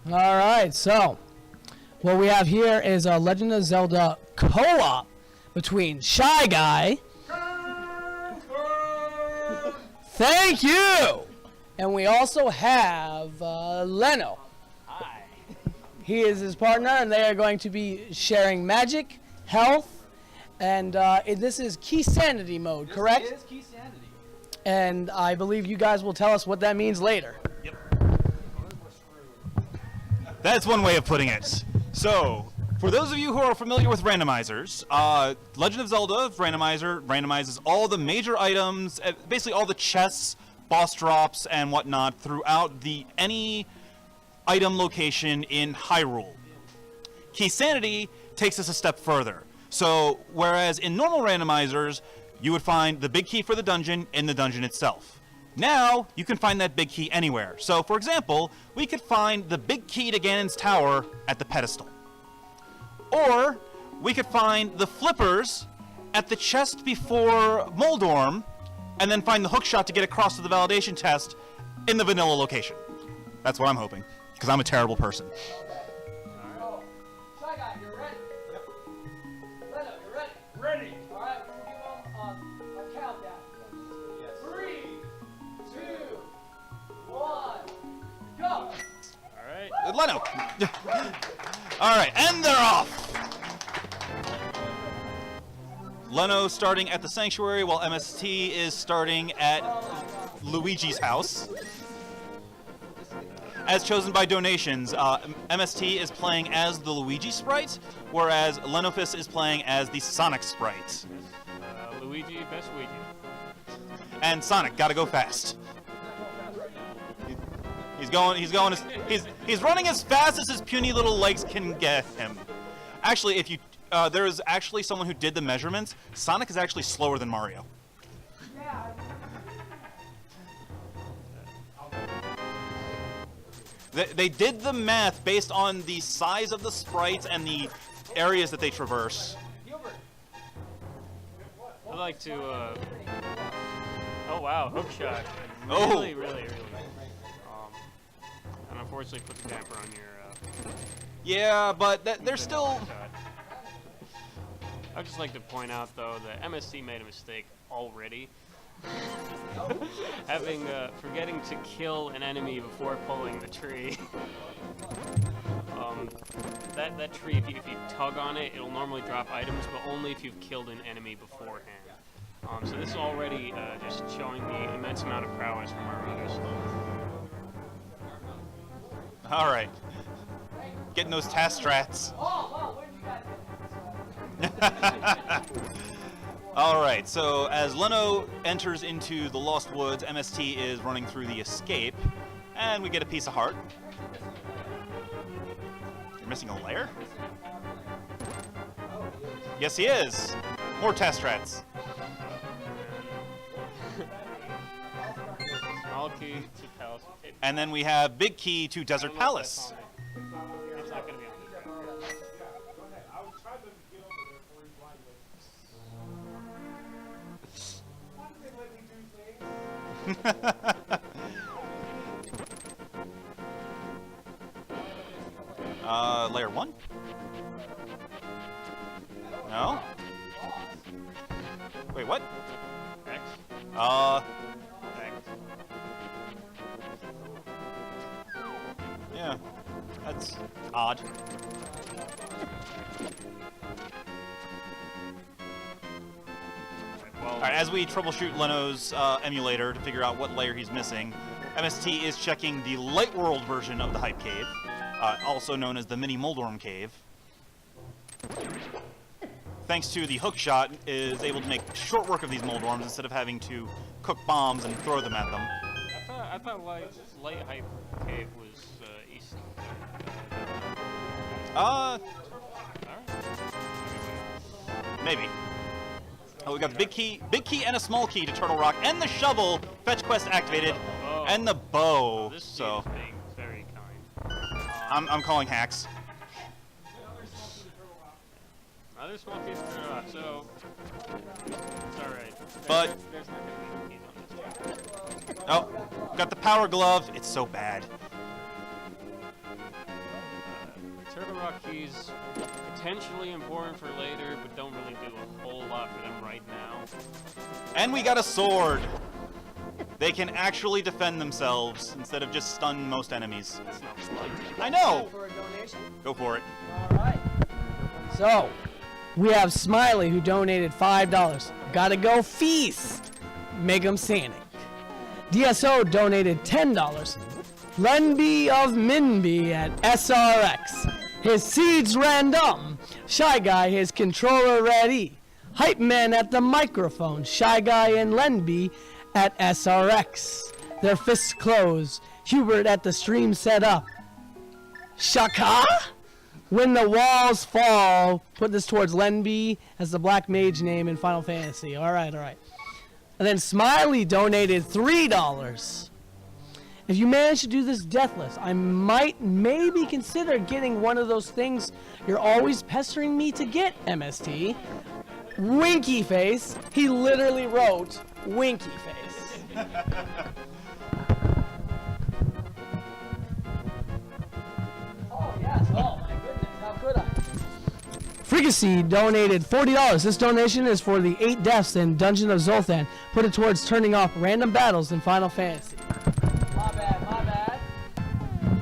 All right, so what we have here is a Legend of Zelda co-op between ShyGuy. Thank you! And we also have Leno. Hi. He is his partner, and they are going to be sharing magic, health, and this is Key Sanity mode, correct? This is Key Sanity. And I believe you guys will tell us what that means later. Yep. That's one way of putting it. So, for those of you who are familiar with randomizers, Legend of Zelda Randomizer randomizes all the major items, basically all the chests, boss drops, and whatnot throughout any item location in Hyrule. Key Sanity takes us a step further. So, whereas in normal randomizers, you would find the big key for the dungeon in the dungeon itself. Now, you can find that big key anywhere. So, for example, we could find the big key to Ganon's Tower at the pedestal. Or, we could find the flippers at the chest before Moldorm, and then find the hookshot to get across to the validation test in the vanilla location. That's what I'm hoping, because I'm a terrible person. ShyGuy, you're ready? Yep. Leno, you're ready? Ready. All right, we'll give them a countdown. 3, 2, 1, go! All right. Leno! Alright, and they're off! Leno starting at the Sanctuary, while MST is starting at Luigi's house. As chosen by donations, MST is playing as the Luigi sprite, whereas Lenophis is playing as the Sonic sprite. Luigi, best Luigi. And Sonic, gotta go fast. He's running as fast as his puny little legs can get him. Actually, if you, there is actually someone who did the measurements. Sonic is actually slower than Mario. They did the math based on the size of the sprites and the areas that they traverse. I'd like to, oh wow, hookshot. Oh. Really. And unfortunately put the damper on your, Yeah, but they're still... hookshot. I'd just like to point out, though, that MSC made a mistake already. Forgetting to kill an enemy before pulling the tree. That tree, if you tug on it, it'll normally drop items, but only if you've killed an enemy beforehand. So this is already just showing the immense amount of prowess from our runners. All right. Getting those task strats. All right, so as Leno enters into the Lost Woods, MST is running through the escape, and we get a piece of heart. You're missing a layer? Yes, he is. More task strats. Small key to Palace. And then we have big key to Desert Palace. It's not going to be on the track. Layer 1? No? Wait, what? X. Yeah, that's odd. Alright, as we troubleshoot Leno's emulator to figure out what layer he's missing, MST is checking the Light World version of the Hype Cave, also known as the Mini Moldorm Cave. Thanks to the hookshot, is able to make short work of these Moldorms instead of having to cook bombs and throw them at them. I thought Light Hype Cave was east. Maybe. Oh, we got the big key and a small key to Turtle Rock, and the shovel, fetch quest activated, and the bow. This So is being very kind. I'm calling hacks. Another small piece of Turtle Rock, so it's alright. But There's not going to be a key on this one. oh, got the power glove. It's so bad. Turtle Rock keys potentially important for later, but don't really do a whole lot for them right now. And we got a sword. They can actually defend themselves instead of just stun most enemies. That's not fun. I know. For a donation? Go for it. All right. So, we have Smiley who donated $5. Gotta go feast. Make 'em Sanic. DSO donated $10. Lenby of Minby at SRX. His seeds random. Shy Guy, his controller ready. Hype Man at the microphone. Shy Guy and Lenby at SRX. Their fists closed. Hubert at the stream set up. Shaka? When the walls fall. Put this towards Lenby as the black mage name in Final Fantasy. Alright, alright. And then Smiley donated $3. If you manage to do this deathless, I might maybe consider getting one of those things you're always pestering me to get, MST. Winky face. He literally wrote Winky face. Oh, yes. Oh, my goodness. How could I? Fricassee donated $40. This donation is for the 8 deaths in Dungeon of Zolthan. Put it towards turning off random battles in Final Fantasy. My bad, my bad.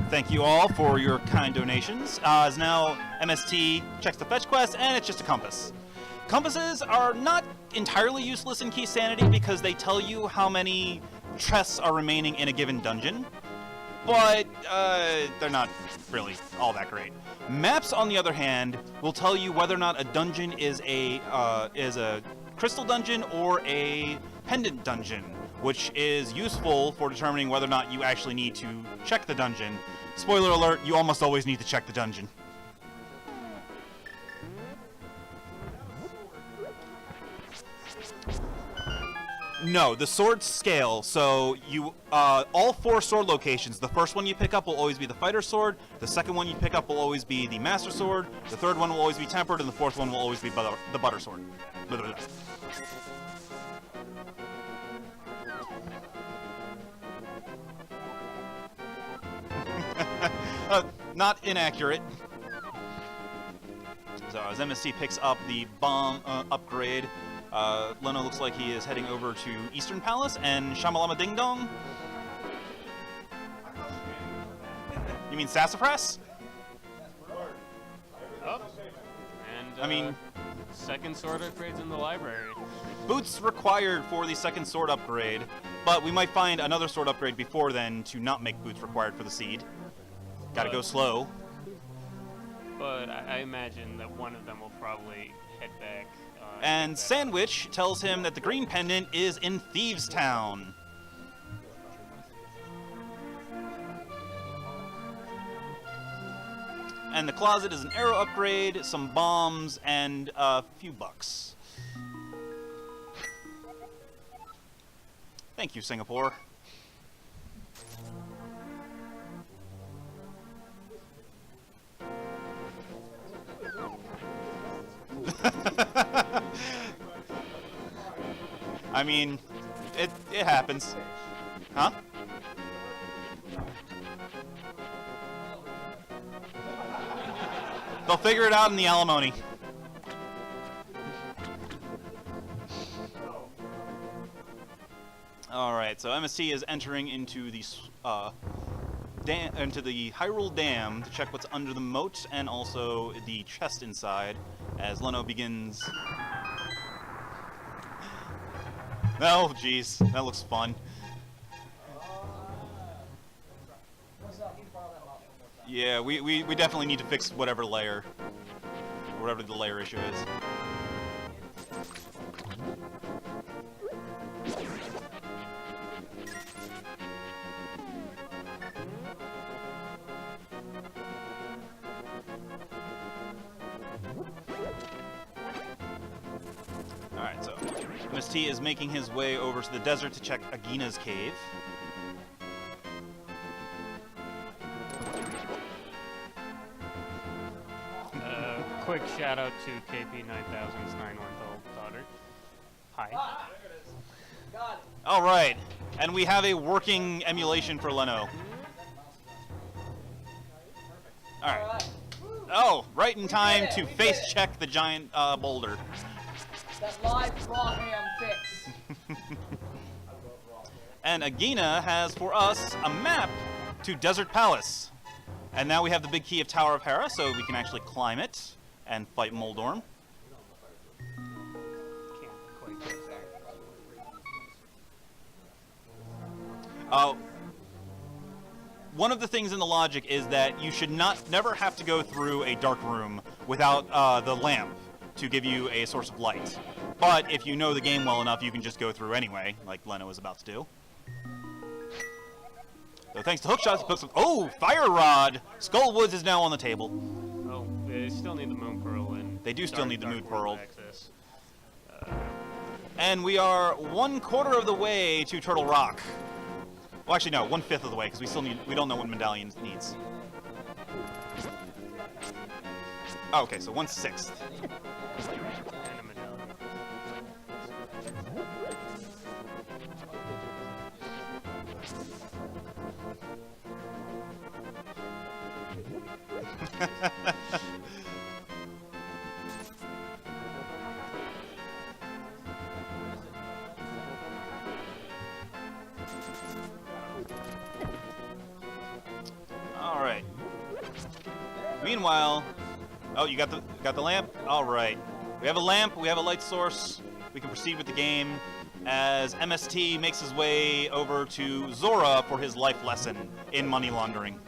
Thank you all for your kind donations. As now MST checks the fetch quest, and it's just a compass. Compasses are not entirely useless in Key Sanity because they tell you how many chests are remaining in a given dungeon, but they're not really all that great. Maps, on the other hand, will tell you whether or not a dungeon is a crystal dungeon or a pendant dungeon, which is useful for determining whether or not you actually need to check the dungeon. Spoiler alert, you almost always need to check the dungeon. No, the swords scale, so you, all 4 sword locations, the first one you pick up will always be the fighter sword, the second one you pick up will always be the master sword, the third one will always be tempered, and the fourth one will always be the butter sword. Blah, blah, blah. Not inaccurate. So as MSC picks up the bomb upgrade, Leno looks like he is heading over to Eastern Palace and Shamalama Ding Dong. You mean Sassafras? Oh. And I mean, second sword upgrades in the library. boots required for the second sword upgrade, but we might find another sword upgrade before then to not make boots required for the seed. Gotta go slow. But I imagine that one of them will probably head back. And Sandwich tells him that the green pendant is in Thieves Town. And the closet is an arrow upgrade, some bombs, and a few bucks. Thank you, Singapore. I mean, it happens. Huh? They'll figure it out in the alimony. Alright, so MSC is entering into the Hyrule Dam to check what's under the moat and also the chest inside as Leno begins. Oh, jeez, that looks fun. Yeah, we definitely need to fix whatever the layer issue is. Alright, so MST is making his way over to the desert to check Agina's cave. Quick shout out to KP9000's 9-month-old daughter. Hi. Alright, and we have a working emulation for Leno. Alright. Oh, right in time to face check the giant boulder. That live raw ham fix. And Agina has for us a map to Desert Palace. And now we have the big key of Tower of Hera, so we can actually climb it and fight Moldorm. Can't quite get there. One of the things in the logic is that you should never have to go through a dark room without the lamp to give you a source of light. But if you know the game well enough, you can just go through anyway, like Leno is about to do. So thanks to Hookshots, he puts some... Oh, Fire Rod! Skull Woods is now on the table. Oh, they still need the Moon Pearl and They do still need the Moon Pearl. access. And we are 1/4 of the way to Turtle Rock. Well, actually, no, 1/5 of the way, because we don't know what Medallion needs. Oh, okay, so 1/6. And a medallion. All right. Meanwhile, oh, you got the lamp. All right. We have a lamp. We have a light source. We can proceed with the game as MST makes his way over to Zora for his life lesson in money laundering.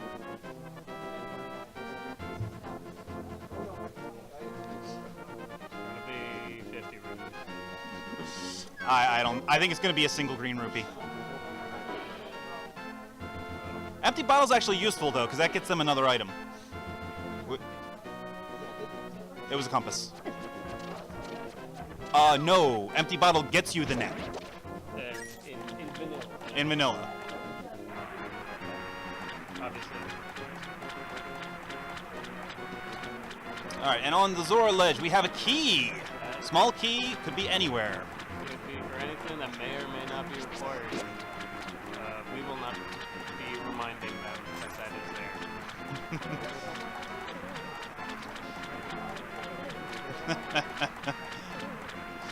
Gonna be 50 rupees. I think it's going to be a single green rupee. Empty bottle's actually useful though, because that gets them another item. It was a compass. No. Empty bottle gets you the net. In vanilla. In vanilla. Obviously. Alright, and on the Zora ledge, we have a key. Small key, could be anywhere. Could be for anything that may or may not be required. We will not be reminding them that is there.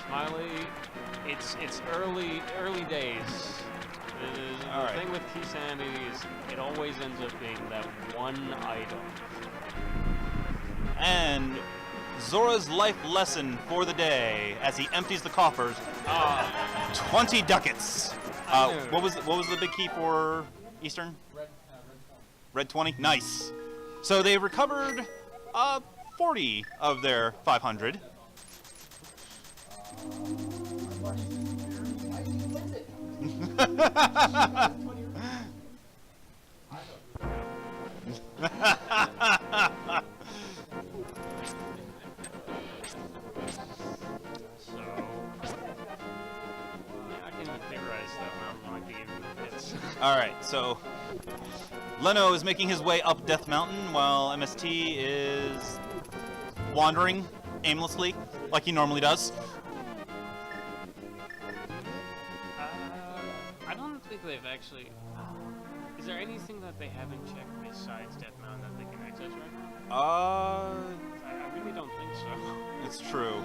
Smiley, it's early days. The thing with Key Sanity is it always ends up being that one item. And Zora's life lesson for the day, as he empties the coffers, 20 ducats. What was the big key for Eastern? Red 20. Nice. So they recovered 40 of their 500. So, I can theorize that Mountain might be in hits. Alright, so Leno is making his way up Death Mountain while MST is wandering aimlessly, like he normally does. I don't think they've actually... Is there anything that they haven't checked besides Death Mountain that they can access right now? I really don't think so. It's true.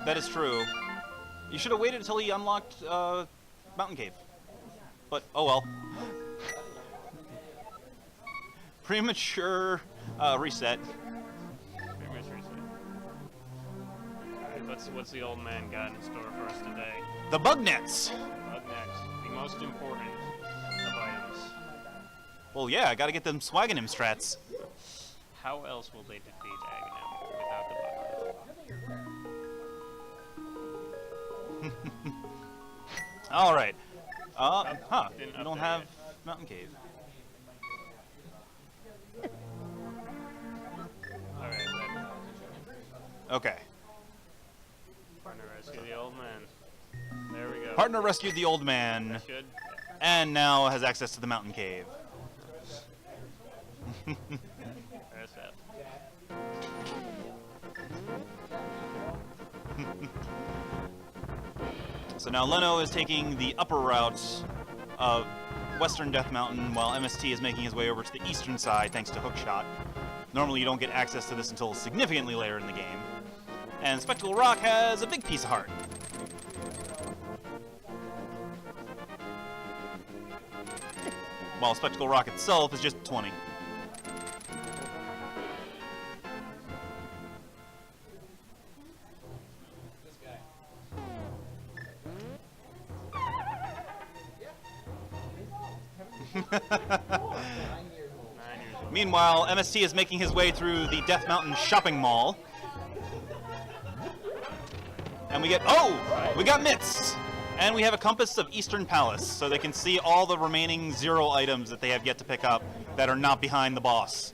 That is true. You should have waited until he unlocked Mountain Cave. But, oh well. Premature reset. Pretty much reset. Alright, what's the old man got in store for us today? The bug nets! Up next, the most important of items. Well, yeah, I gotta get them swagging him strats. How else will they defeat Aghanim without the bug? Alright. Didn't We don't update have it. Mountain Cave. Alright, then. Okay. Partner rescue the old man. There we go. Partner rescued the old man, Should. and now has access to the Mountain Cave. There's that. So now Leno is taking the upper route of Western Death Mountain, while MST is making his way over to the eastern side thanks to Hookshot. Normally you don't get access to this until significantly later in the game. And Spectacle Rock has a big piece of heart. While Spectacle Rock itself is just 20. Meanwhile, MST is making his way through the Death Mountain shopping mall. And we get, we got mitts! And we have a compass of Eastern Palace, so they can see all the remaining 0 items that they have yet to pick up that are not behind the boss.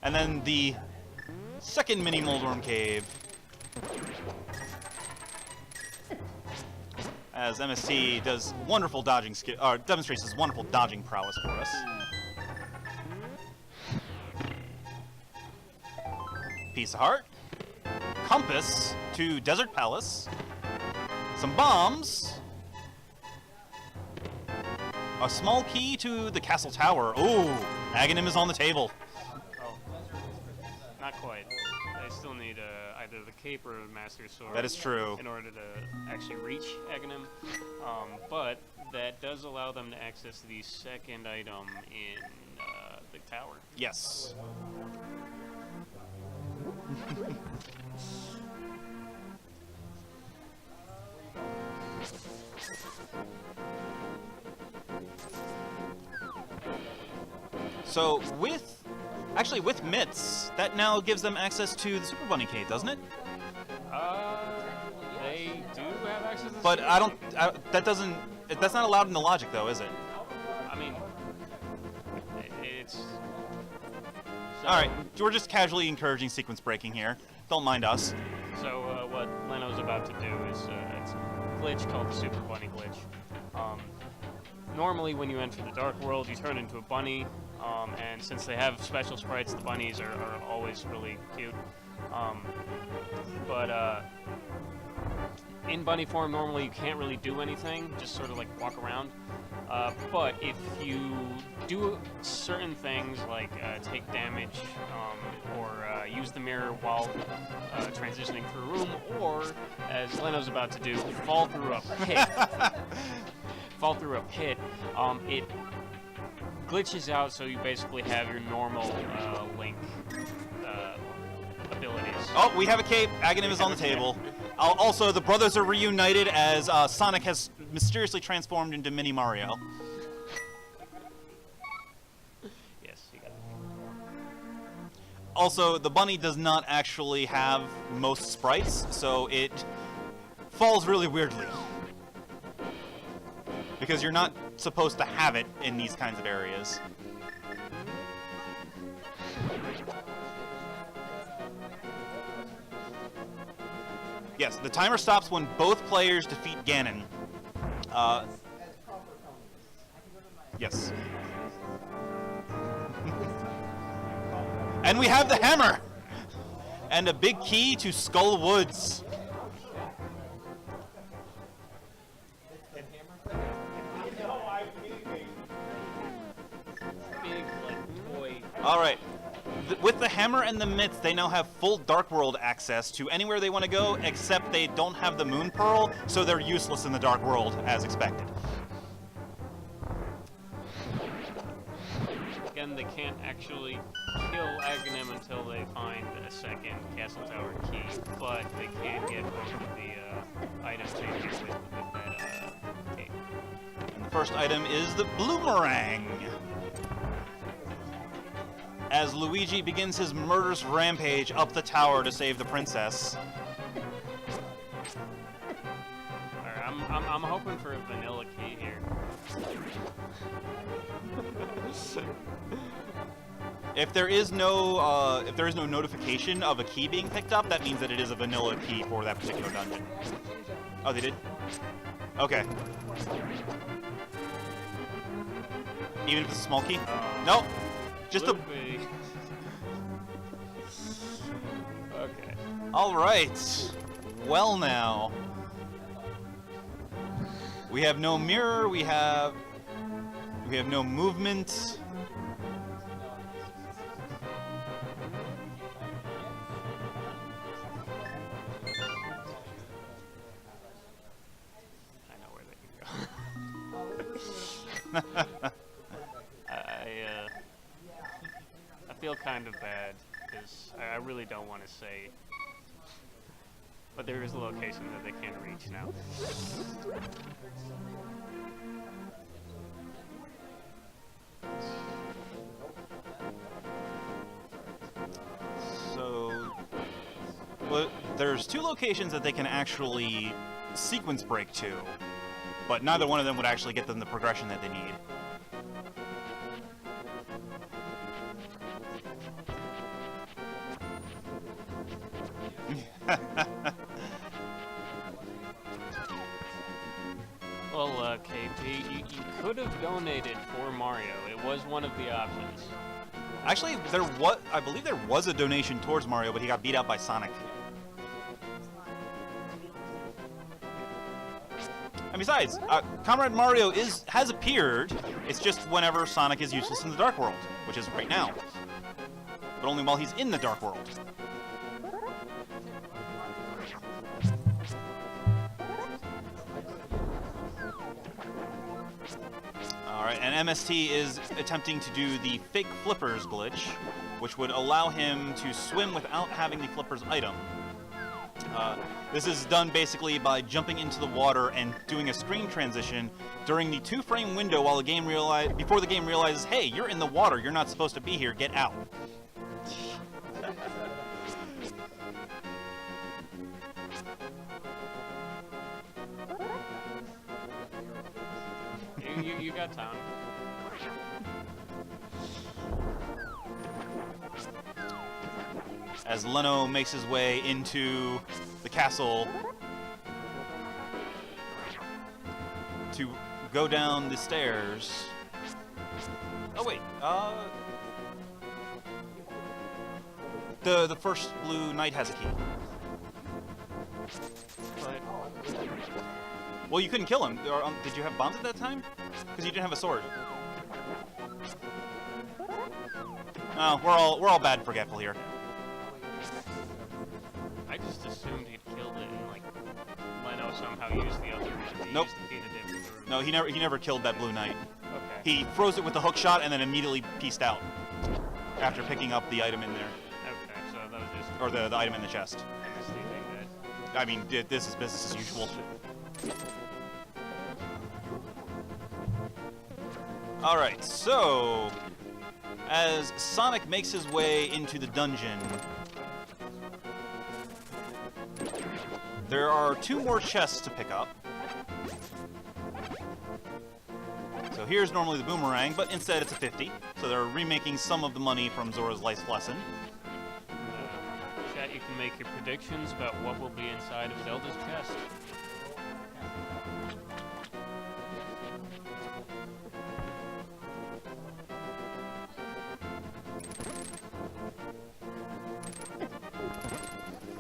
And then the second mini Moldworm Cave. As MST does wonderful dodging skill, demonstrates his wonderful dodging prowess for us. Piece of heart, compass to Desert Palace, some bombs, a small key to the castle tower. Ooh, Aghanim is on the table. Oh, not quite. I still need either the cape or the Master Sword. That is true. In order to actually reach Aghanim. But that does allow them to access the second item in the tower. Yes. So with mitts, that now gives them access to the Super Bunny Cave, doesn't it? They do have access to the But Super I Bunny. don't. That's not allowed in the logic, though, is it? I mean, it's. So, All right, we're just casually encouraging sequence breaking here. Don't mind us. So what Leno's about to do is it's a glitch called the Super Bunny glitch. Normally, when you enter the Dark World, you turn into a bunny, and since they have special sprites, the bunnies are always really cute. But in bunny form, normally you can't really do anything, just sort of like walk around. But if you do certain things like take damage or use the mirror while transitioning through a room, or, as Leno's about to do, fall through a pit, it glitches out so you basically have your normal Link abilities. Oh, we have a cape. Aghanim is on the table. Also, the brothers are reunited as Sonic has mysteriously transformed into Mini Mario. Yes, you got it. Also, the bunny does not actually have most sprites, so it falls really weirdly. Because you're not supposed to have it in these kinds of areas. Yes, the timer stops when both players defeat Ganon. Yes. And we have the hammer! And a big key to Skull Woods. Alright. With the hammer and the mitts, they now have full Dark World access to anywhere they want to go, except they don't have the Moon Pearl, so they're useless in the Dark World, as expected. Again, they can't actually kill Aghanim until they find a second Castle Tower key, but they can get both of the item changes with that cape. And the first item is the Bloomerang. As Luigi begins his murderous rampage up the tower to save the princess. Alright, I'm hoping for a vanilla key here. If there is no notification of a key being picked up, that means that it is a vanilla key for that particular dungeon. Oh, they did? Okay. Even if it's a small key? Nope. Just a... Okay. All right. Well, now we have no mirror. We have no movement. I know where they can go. I feel kind of bad because I really don't want to say, but there is a location that they can't reach now. So, well, there's two locations that they can actually sequence break to, but neither one of them would actually get them the progression that they need. Well, KP, you could have donated for Mario. It was one of the options. Actually, I believe there was a donation towards Mario, but he got beat out by Sonic. And besides, Comrade Mario has appeared. It's just whenever Sonic is useless in the Dark World, which is right now. But only while he's in the Dark World. Alright, and MST is attempting to do the fake flippers glitch, which would allow him to swim without having the flippers item. This is done basically by jumping into the water and doing a screen transition during the 2-frame window while before the game realizes, hey, you're in the water, you're not supposed to be here, get out. You got time. As Leno makes his way into the castle to go down the stairs. Oh wait, the first blue knight has a key. But Well, you couldn't kill him. Did you have bombs at that time? Because you didn't have a sword. Oh, we're all bad and forgetful here. I just assumed he'd killed it and like Leno somehow used the other one. Nope. Used the key to dig through. No, he never killed that blue knight. Okay. He froze it with the hook shot and then immediately pieced out after picking up the item in there, Okay, so that was just or the item in the chest. MST thing that. I mean, this is business as usual. All right, so as Sonic makes his way into the dungeon, there are 2 more chests to pick up. So here's normally the boomerang, but instead it's a 50. So they're remaking some of the money from Zora's Life Lesson. Chat, you can make your predictions about what will be inside of Zelda's chest.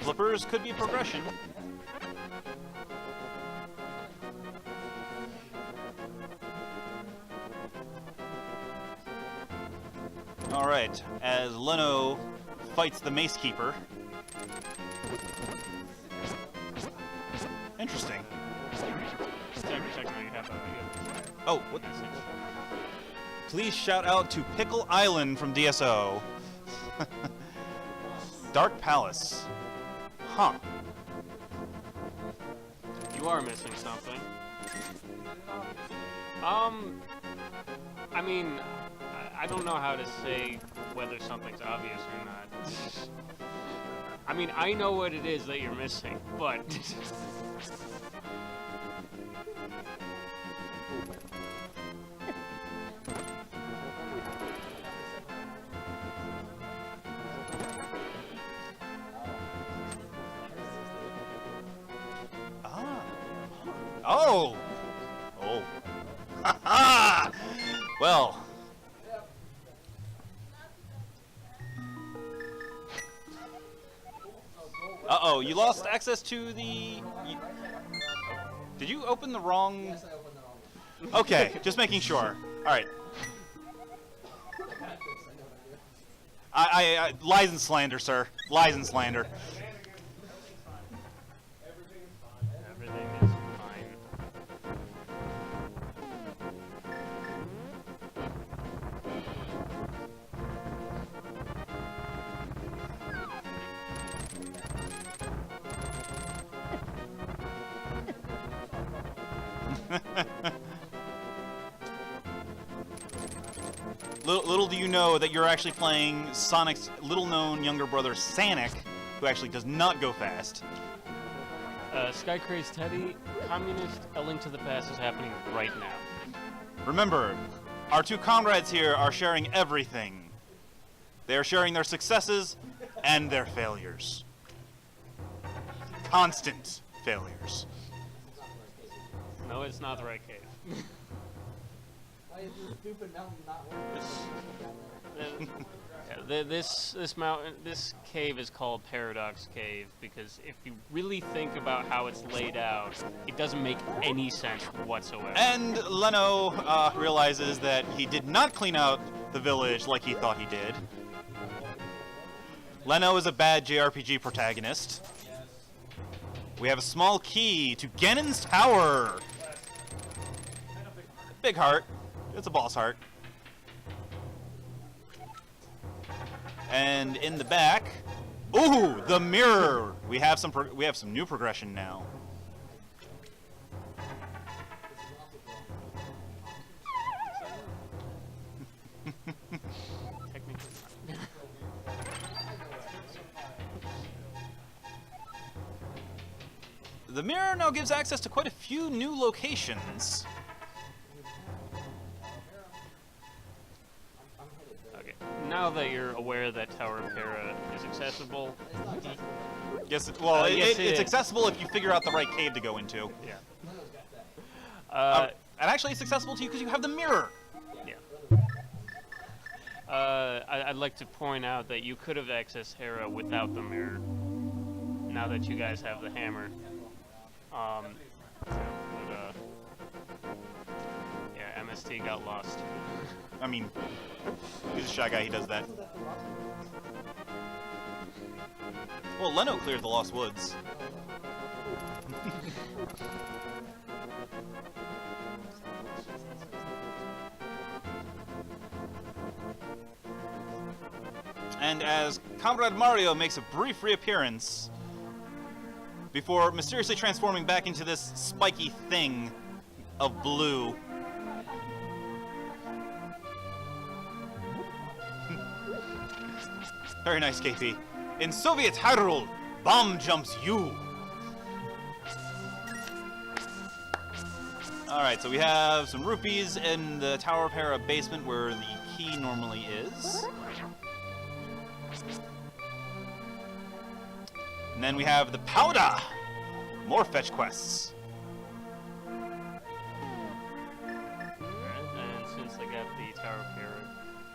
Flippers could be progression. Alright, as Leno fights the Mace Keeper. Interesting. Technically, you have a Oh, what? message. Please shout out to Pickle Island from DSO. Dark Palace. Huh. You are missing something. I mean, I don't know how to say whether something's obvious or not. I mean, I know what it is that you're missing, but... Oh! Oh. Ha ha! Well. Uh-oh, you lost access to the... Did you open the wrong... Yes, I opened the wrong one. Okay, just making sure. Alright. Lies and slander, sir. Lies and slander. Everything is fine. Little do you know that you're actually playing Sonic's little-known younger brother, Sanic, who actually does not go fast. Sky Craze Teddy, Communist, A Link to the Past is happening right now. Remember, our two comrades here are sharing everything. They are sharing their successes and their failures. Constant failures. No, it's not the right cave. Why is this stupid mountain not working? Yeah, this cave is called Paradox Cave because if you really think about how it's laid out, it doesn't make any sense whatsoever. And Leno realizes that he did not clean out the village like he thought he did. Leno is a bad JRPG protagonist. We have a small key to Ganon's Tower. Big heart. It's a boss heart. And in the back, ooh, the mirror. We have some new progression now. Technically not. The mirror now gives access to quite a few new locations. Okay. Now that you're aware that Tower of Hera is accessible, Yes, it's is. accessible if you figure out the right cave to go into. yeah. And actually, it's accessible to you because you have the mirror. Yeah. I'd like to point out that you could have accessed Hera without the mirror. Now that you guys have the hammer. Yeah, MST got lost. I mean, he's a shy guy, he does that. Well, Leno cleared the Lost Woods. And as Comrade Mario makes a brief reappearance, before mysteriously transforming back into this spiky thing of blue. Very nice, KP. In Soviet Hyrule, bomb jumps you. Alright, so we have some rupees in the Tower of Hera basement where the key normally is. And then we have the powder! More fetch quests. And since they got the Tower of Hera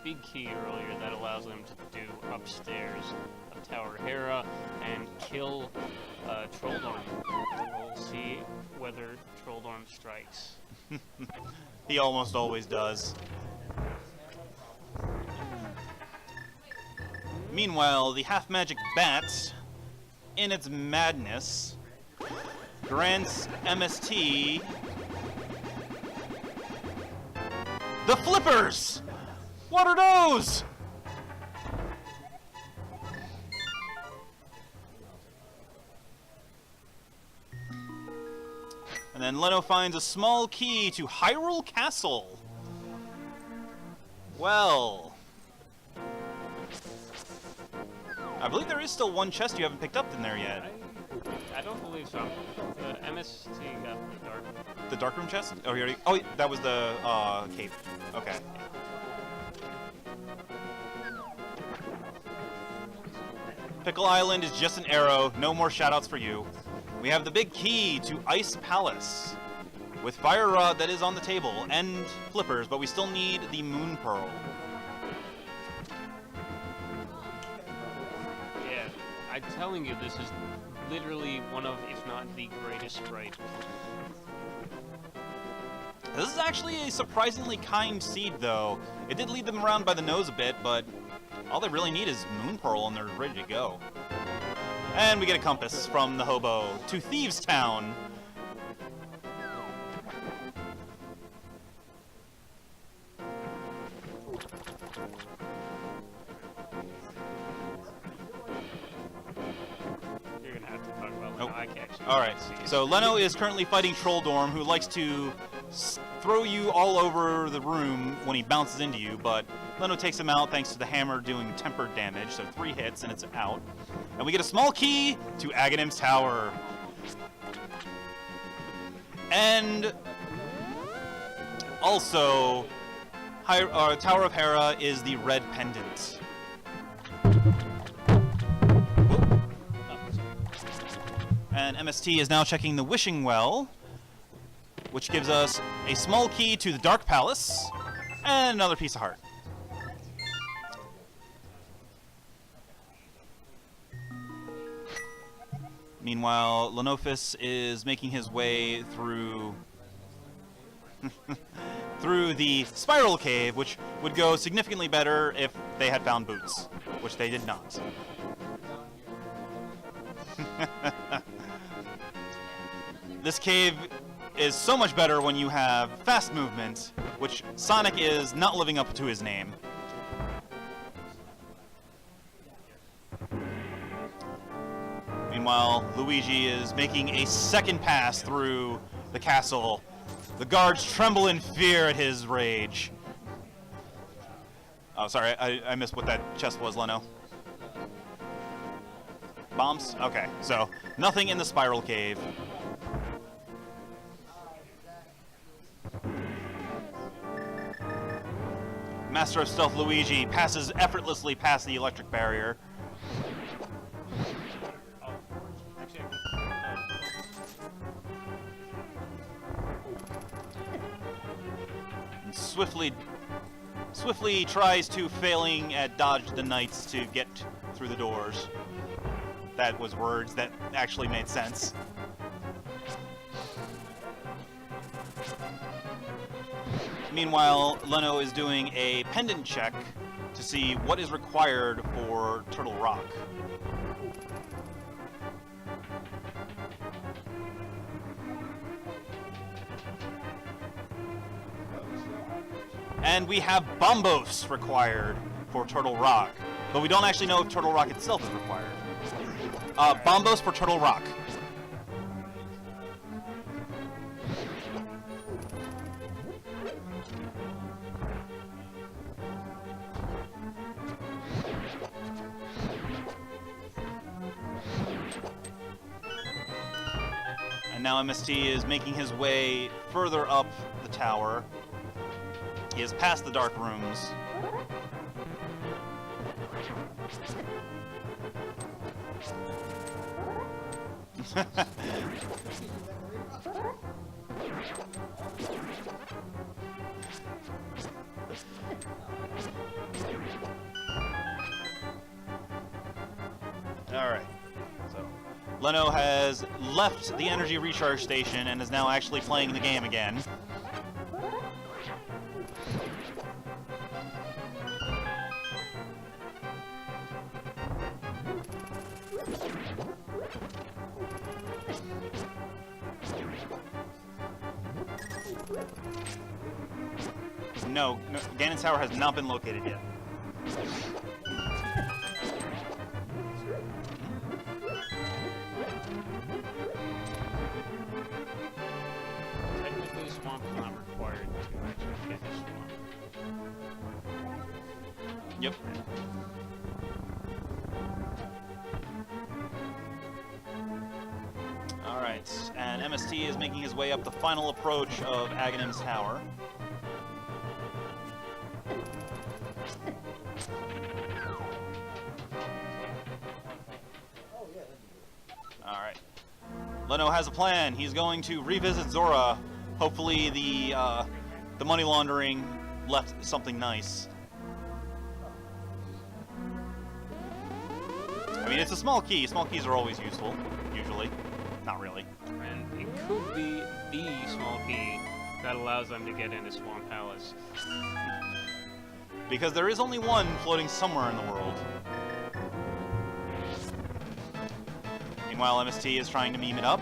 big key earlier, that allows them to do upstairs of Tower Hera and kill Trolldorn. We'll see whether Trolldorn strikes. He almost always does. Meanwhile, the half-magic bat, in its madness, grants MST the flippers! What are those? And then Leno finds a small key to Hyrule Castle. Well, I believe there is still one chest you haven't picked up in there yet. I don't believe so. The MST got the dark. The darkroom chest? Oh, you already. Oh, that was the cave. Okay. Pickle Island is just an arrow. No more shoutouts for you. We have the big key to Ice Palace with Fire Rod that is on the table and flippers, but we still need the Moon Pearl. Yeah, I'm telling you, this is literally one of, if not the greatest sprite. This is actually a surprisingly kind seed, though. It did lead them around by the nose a bit, but all they really need is Moon Pearl and they're ready to go. And we get a compass from the hobo to Thieves Town. You're gonna have to talk about Leno. Nope. I can't actually. Alright, see it. so Leno is currently fighting Trolldorm, who likes to throw you all over the room when he bounces into you, but Leno takes him out thanks to the hammer doing tempered damage, so 3 hits and it's out. And we get a small key to Aghanim's Tower. And also, Tower of Hera is the red pendant. And MST is now checking the Wishing Well, which gives us a small key to the Dark Palace and another piece of heart. Meanwhile, Lenophis is making his way through through the Spiral Cave, which would go significantly better if they had found boots, which they did not. This cave is so much better when you have fast movement, which Sonic is not living up to his name. Meanwhile, Luigi is making a second pass through the castle. The guards tremble in fear at his rage. Oh, sorry, I missed what that chest was, Leno. Bombs? Okay, so nothing in the Spiral Cave. Master of Stealth Luigi passes effortlessly past the electric barrier. And swiftly tries to, failing at dodge the knights to get through the doors. That was words that actually made sense. Meanwhile, Leno is doing a pendant check to see what is required for Turtle Rock. And we have Bombos required for Turtle Rock, but we don't actually know if Turtle Rock itself is required. Bombos for Turtle Rock. And now MST is making his way further up the tower. He is past the dark rooms. Alright. So, Leno has left the energy recharge station and is now actually playing the game again. No, Ganon's Tower has not been located yet. Technically, swamp is not required to actually get the swamp. Yep. Alright, and MST is making his way up the final approach of Aghanim's Tower. Alright. Leno has a plan. He's going to revisit Zora. Hopefully the money laundering left something nice. I mean, it's a small key. Small keys are always useful. usually. Not really. And it could be the small key that allows them to get into Swamp Palace. Because there is only one floating somewhere in the world. Meanwhile, MST is trying to meme it up.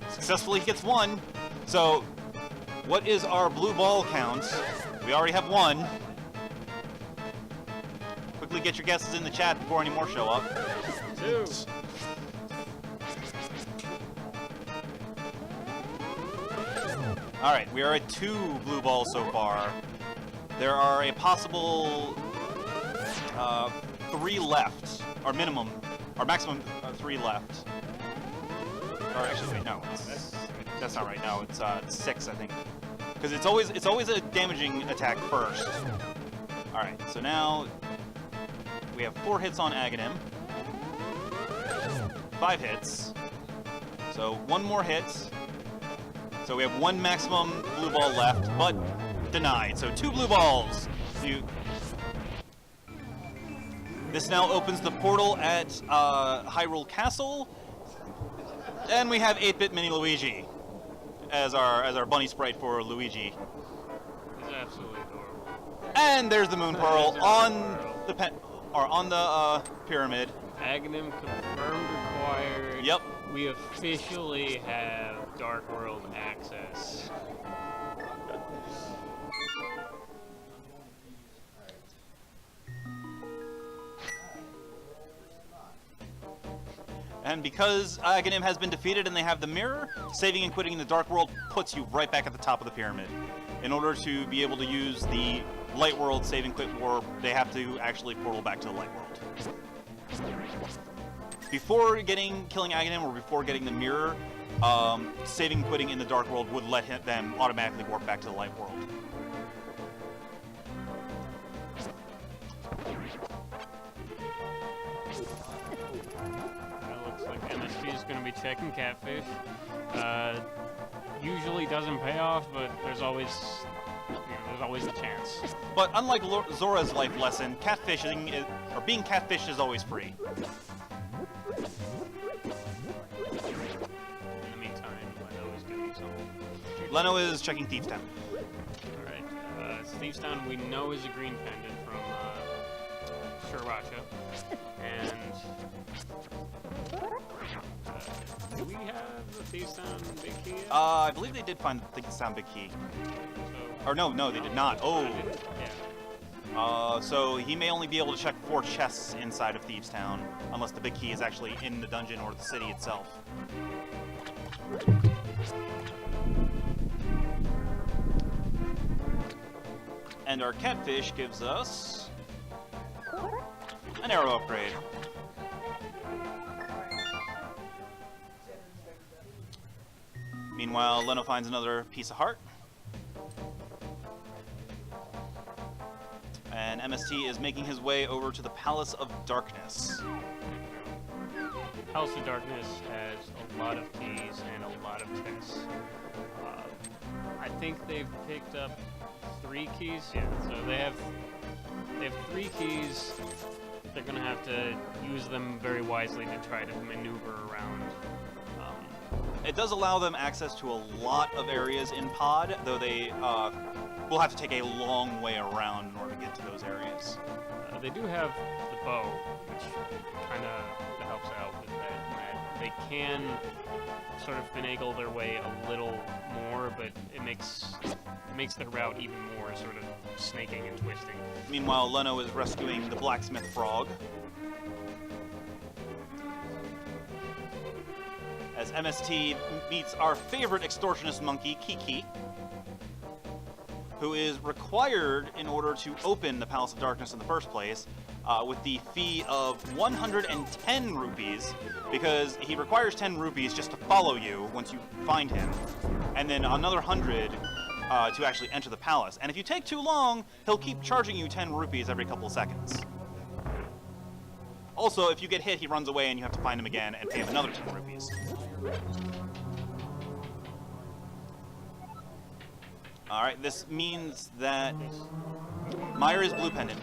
Successfully gets one. So, what is our blue ball count? We already have one. Quickly get your guesses in the chat before any more show up. 2. Alright, we are at 2 blue balls so far. There are a possible 3 left. Our minimum, our maximum 3 left. Or actually, wait, no, that's not right. No, it's 6, I think. Because it's always a damaging attack first. All right, so now we have 4 hits on Aghanim. 5 hits. So 1 more hit. So we have 1 maximum blue ball left, but denied. So 2 blue balls. This now opens the portal at Hyrule Castle. And we have 8-bit Mini Luigi as our bunny sprite for Luigi. It's absolutely adorable. And there's the Moon Pearl on the pyramid. Aghanim confirmed required. Yep. We officially have Dark World access. And because Aghanim has been defeated and they have the mirror, saving and quitting in the Dark World puts you right back at the top of the pyramid. In order to be able to use the Light World save and quit warp, they have to actually portal back to the Light World. Before killing Aghanim or before getting the mirror, saving and quitting in the Dark World would let them automatically warp back to the Light World. MST is going to be checking Catfish. Usually doesn't pay off, but there's always a chance. But unlike Zora's life lesson, being catfished is always free. In the meantime, Leno is doing something. Leno is checking Thieves Town. Alright, Thieves Town we know is a green pendant from Sriracha. And do we have the Thieves Town big key yet? I believe they did find the Thieves Town big key. So, Or no, they did not. Oh. Yeah. So he may only be able to check 4 chests inside of Thieves Town, unless the big key is actually in the dungeon or the city itself. And our catfish gives us an arrow upgrade. Meanwhile, Leno finds another piece of heart. And MST is making his way over to the Palace of Darkness. Palace of Darkness has a lot of keys and a lot of tests. I think they've picked up 3 keys. Yeah, so they have 3 keys. They're going to have to use them very wisely to try to maneuver around. It does allow them access to a lot of areas in Pod, though they will have to take a long way around in order to get to those areas. They do have the bow, which kind of helps out with that. They can sort of finagle their way a little more, but it makes their route even more sort of snaking and twisting. Meanwhile, Leno is rescuing the blacksmith frog. As MST meets our favorite extortionist monkey, Kiki, who is required in order to open the Palace of Darkness in the first place with the fee of 110 rupees, because he requires 10 rupees just to follow you once you find him, and then another 100 to actually enter the palace. And if you take too long, he'll keep charging you 10 rupees every couple of seconds. Also, if you get hit, he runs away and you have to find him again and pay him another 10 rupees. Alright, this means that Myra's blue pendant.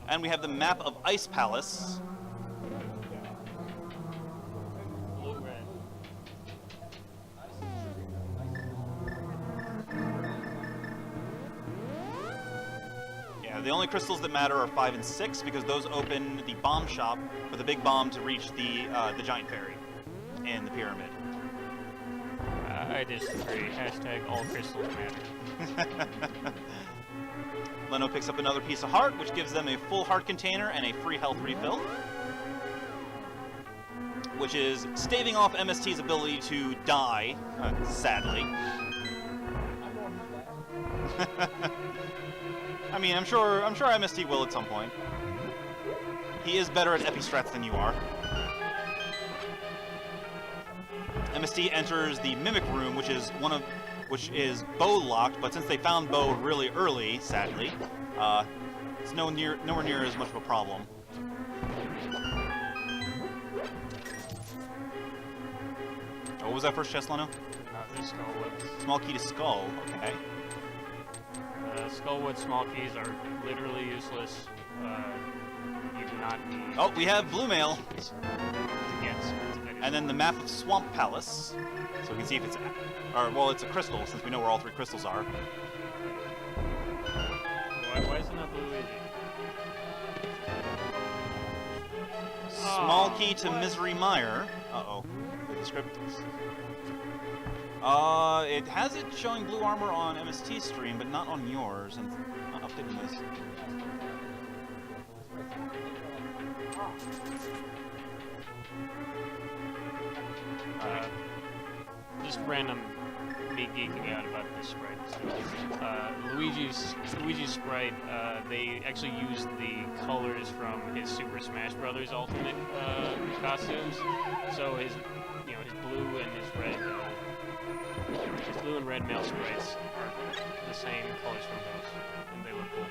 And we have the map of Ice Palace. Blue, red. Yeah, the only crystals that matter are 5 and 6 because those open the bomb shop for the big bomb to reach the giant fairy in the pyramid. I disagree. Hashtag all crystals matter. Leno picks up another piece of heart, which gives them a full heart container and a free health refill, which is staving off MST's ability to die, sadly. I mean, I'm sure MST will at some point. He is better at epistrats than you are. MST enters the mimic room, which is bow locked, but since they found bow really early, sadly, it's nowhere near as much of a problem. Oh, what was that first chest, Leno? The Skullwood. Small key to skull. Okay. Skullwood small keys are literally useless. You do not need. Oh, we have blue mail. Yes. And then the map of Swamp Palace, so we can see if it's, well, it's a crystal, since we know where all 3 crystals are. Why isn't that blue easy? Small key to Misery Mire. Uh-oh. The script. It has it showing blue armor on MST's stream, but not on yours, and not updating this. Just random me geeking out about this sprite. So, Luigi's sprite, they actually used the colors from his Super Smash Brothers Ultimate costumes. So his blue and his blue and red male sprites are the same colors from those, and they look cool.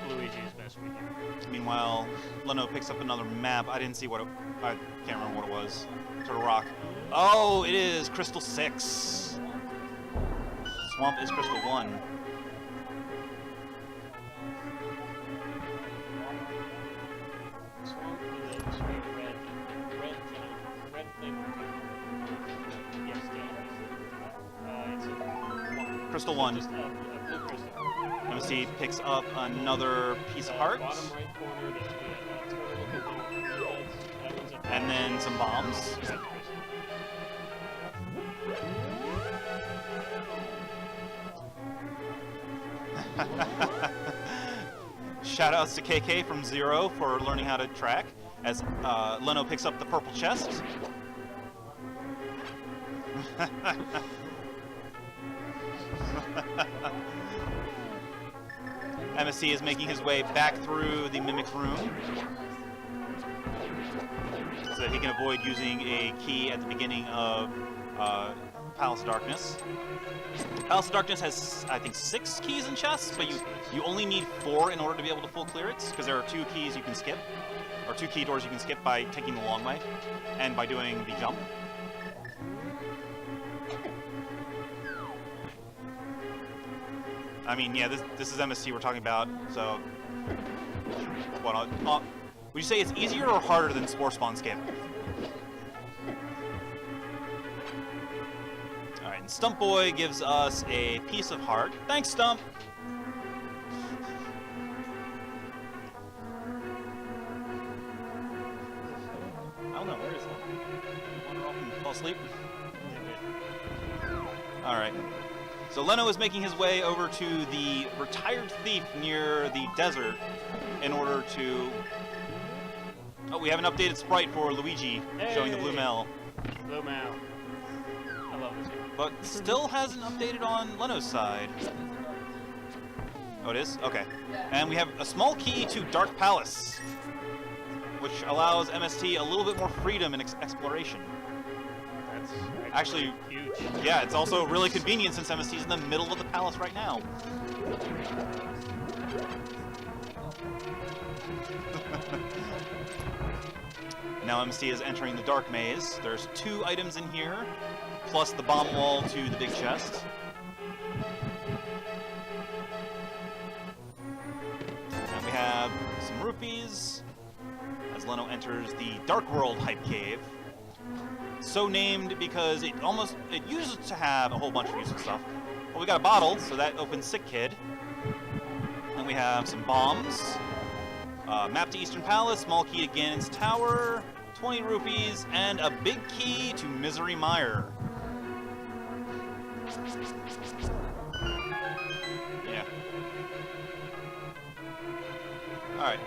Luigi is best we can. Meanwhile, Leno picks up another map. I didn't see what I can't remember what it was. Sort of rock. Oh, it is Crystal 6. Swamp is Crystal 1. Swamp is a sweet red thing. Yes, it's a Crystal 1. just a blue crystal. MST picks up another piece of heart. Bottom right corner, there should be a turtle looking thing. And then some bombs. Shoutouts to KK from Zero for learning how to track, as Leno picks up the purple chest. MST is making his way back through the Mimic Room so that he can avoid using a key at the beginning of Palace of Darkness. Palace of Darkness has, I think, 6 keys and chests, but you only need 4 in order to be able to full clear it, because there are 2 keys you can skip, or 2 key doors you can skip by taking the long way, and by doing the jump. I mean, yeah, this is MST we're talking about, so... What, would you say it's easier or harder than Spore Spawn Skip? Alright, and Stump Boy gives us a piece of heart. Thanks, Stump! I don't know, where is Stump? Wander off and fall asleep? Alright. So Leno is making his way over to the retired thief near the desert in order to... Oh, we have an updated sprite for Luigi showing the blue mail. Blue mail. I love this game. But still hasn't updated on Leno's side. Oh, it is? Okay. And we have a small key to Dark Palace, which allows MST a little bit more freedom in exploration. That's Actually, huge. yeah, it's also really convenient since MST is in the middle of the palace right now. Now MST is entering the dark maze. There's 2 items in here, plus the bomb wall to the big chest. rupees as Leno enters the Dark World Hype Cave. So named because it used to have a whole bunch of useful stuff. Well, we got a bottle, so that opens Sick Kid. Then we have some bombs. Map to Eastern Palace, small key to Ganon's Tower, 20 rupees, and a big key to Misery Mire. Yeah. Alright.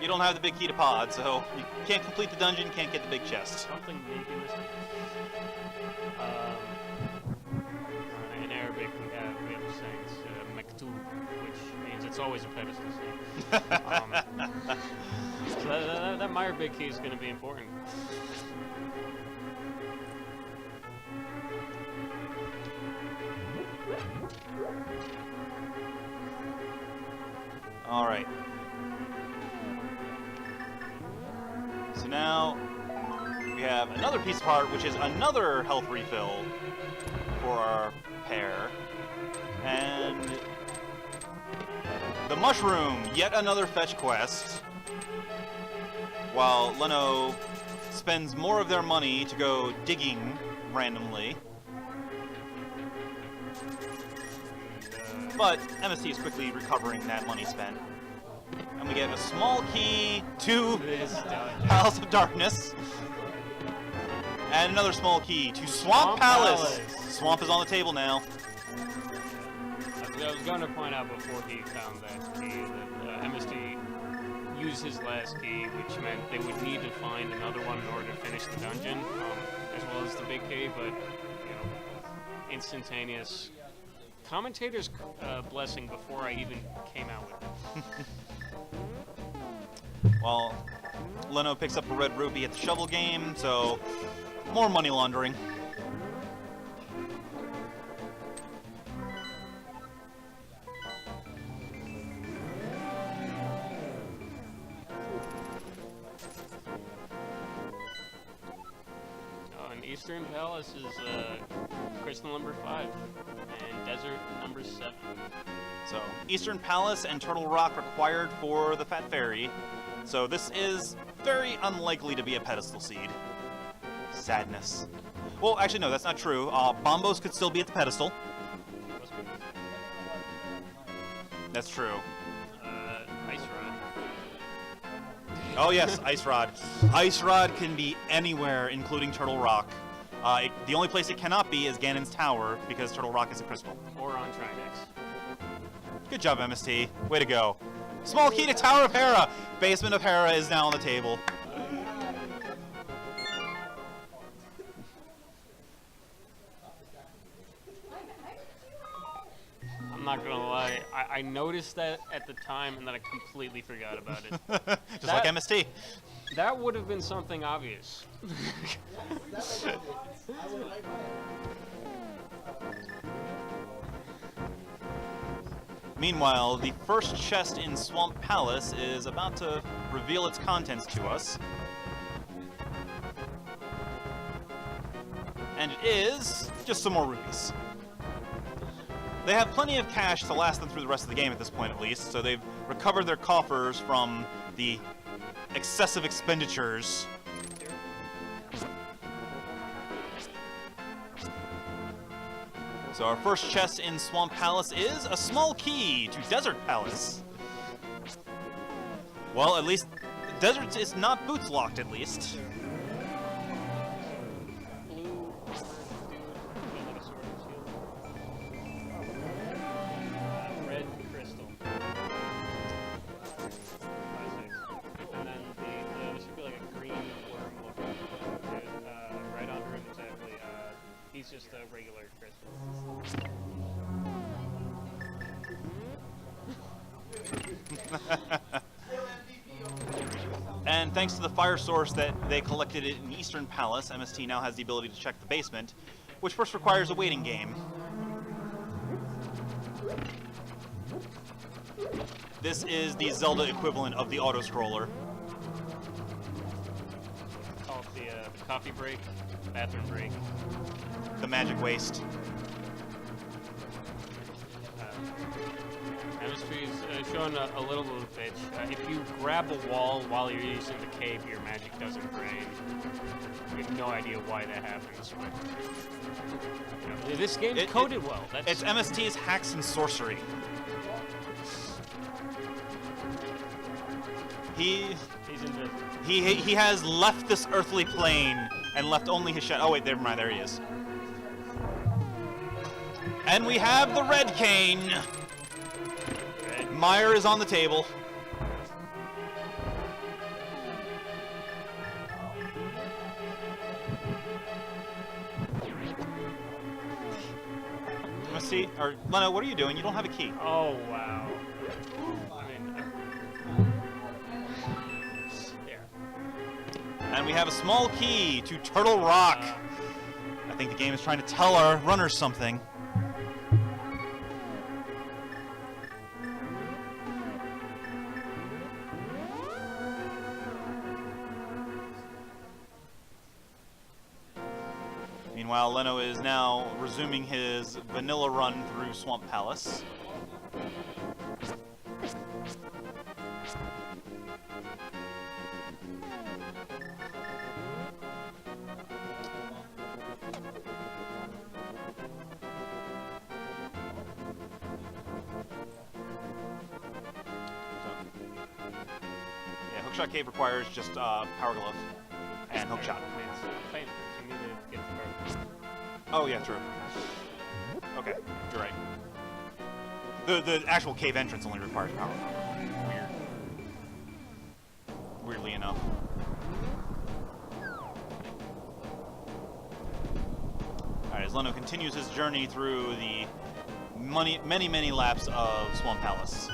You don't have the big key to Pod, so you can't complete the dungeon, can't get the big chest. Something maybe missing. In Arabic we have saying maktub, which means it's always a pedestal scene. So that Meyer big key is going to be important. All right. So now we have another piece of heart, which is another health refill for our pair. And the mushroom, yet another fetch quest. While Leno spends more of their money to go digging randomly. But MST is quickly recovering that money spent. And we get a small key to Palace of Darkness. And another small key to Swamp Palace. Swamp is on the table now. I was going to point out before he found that key that MST used his last key, which meant they would need to find another one in order to finish the dungeon, as well as the big key, but, you know, instantaneous. Commentator's blessing before I even came out with it. Well, Leno picks up a red rupee at the shovel game, so more money laundering. And Eastern Palace is Crystal number 5 and Desert number 7. So, Eastern Palace and Turtle Rock required for the Fat Fairy. So this is very unlikely to be a pedestal seed. Sadness. Well, actually, no, that's not true. Bombos could still be at the pedestal. That's true. Ice Rod. Oh yes, Ice Rod. Ice Rod can be anywhere, including Turtle Rock. The only place it cannot be is Ganon's Tower, because Turtle Rock is a crystal. Or on Trinex. Good job, MST. Way to go. Small key to Tower of Hera. Basement of Hera is now on the table. I'm not gonna lie, I noticed that at the time and then I completely forgot about it. Just like MST. That would have been something obvious. Meanwhile, the first chest in Swamp Palace is about to reveal its contents to us. And it is just some more rupees. They have plenty of cash to last them through the rest of the game at this point, at least, so they've recovered their coffers from the excessive expenditures. So our first chest in Swamp Palace is a small key to Desert Palace. Well, at least Desert is not boots locked, at least. Red crystal. 5, 6. And then there should be like a green worm looking dude, right under him exactly. He's just a regular crystal. And thanks to the fire source that they collected it in Eastern Palace, MST now has the ability to check the basement, which first requires a waiting game. This is the Zelda equivalent of the auto-scroller. Call it the coffee break, bathroom break. The magic waste. MSP is showing a little bitch. If you grab a wall while you're using the cave, your magic doesn't drain. We have no idea why that happens. But, you know, this game's coded well. It's MST's hacks and sorcery. He's invisible. He has left this earthly plane and left only his shadow. Oh wait, never mind. There he is. And we have the red cane. Meyer is on the table. Let's see. Or Leno, what are you doing? You don't have a key. Oh wow. I mean, there. And we have a small key to Turtle Rock. I think the game is trying to tell our runners something. Meanwhile, Leno is now resuming his vanilla run through Swamp Palace. Yeah, Hookshot Cave requires just Power Glove and Hookshot. Oh yeah, true. Okay, you're right. The actual cave entrance only requires power. Weird. Weirdly enough. Alright, as Leno continues his journey through the many laps of Swamp Palace.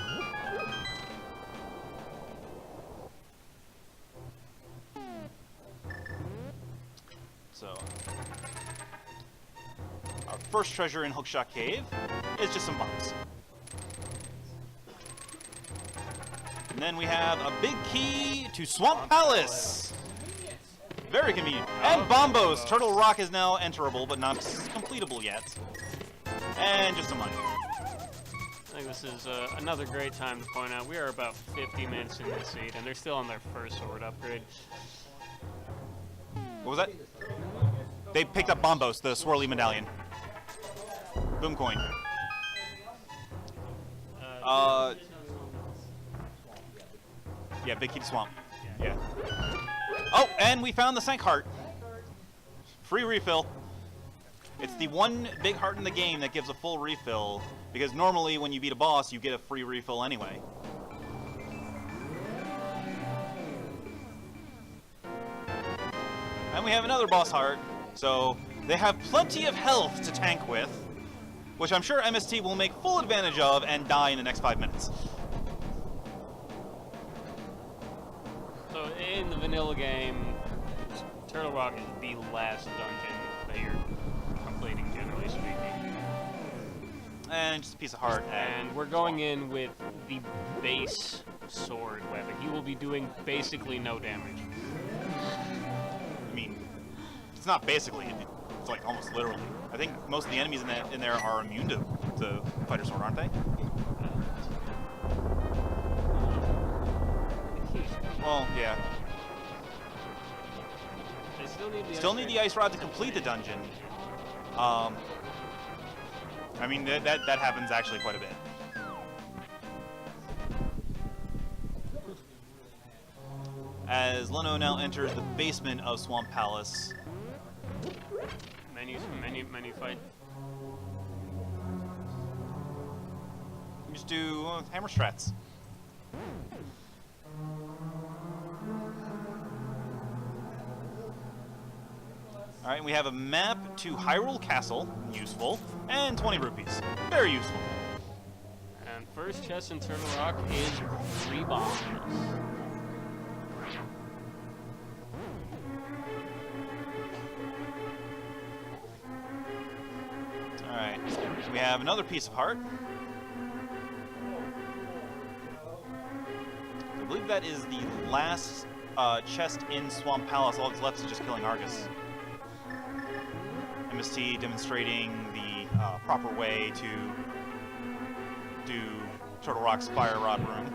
So our first treasure in Hookshot Cave is just some bombs. And then we have a big key to Swamp Palace. Very convenient. And Bombos. Turtle Rock is now enterable, but not completable yet. And just some money. I think this is another great time to point out we are about 50 minutes in this seed, and they're still on their first sword upgrade. What was that? They picked up Bombos, the swirly medallion. Boom coin. Yeah, big key to swamp. Yeah. Oh, and we found the Sank Heart. Free refill. It's the one big heart in the game that gives a full refill, because normally when you beat a boss, you get a free refill anyway. And we have another boss heart, so they have plenty of health to tank with, which I'm sure MST will make full advantage of and die in the next 5 minutes. So in the vanilla game, Turtle Rock is the last dungeon that you're completing, generally speaking. And just a piece of heart. And we're going in with the base sword weapon. He will be doing basically no damage. I mean, it's not basically, it's like almost literally. I think most of the enemies in there are immune to Fighter Sword, aren't they? Well, yeah. They still need the ice rod to complete the dungeon. I mean, that happens actually quite a bit. As Leno now enters the basement of Swamp Palace. Menu fight. Just do hammer strats. Alright, we have a map to Hyrule Castle, useful, and 20 rupees. Very useful. And first chest in Turtle Rock is 3 bombs. Alright, we have another piece of heart. I believe that is the last chest in Swamp Palace. All that's left is just killing Argus. MST demonstrating the proper way to Turtle Rock's Fire Rod room.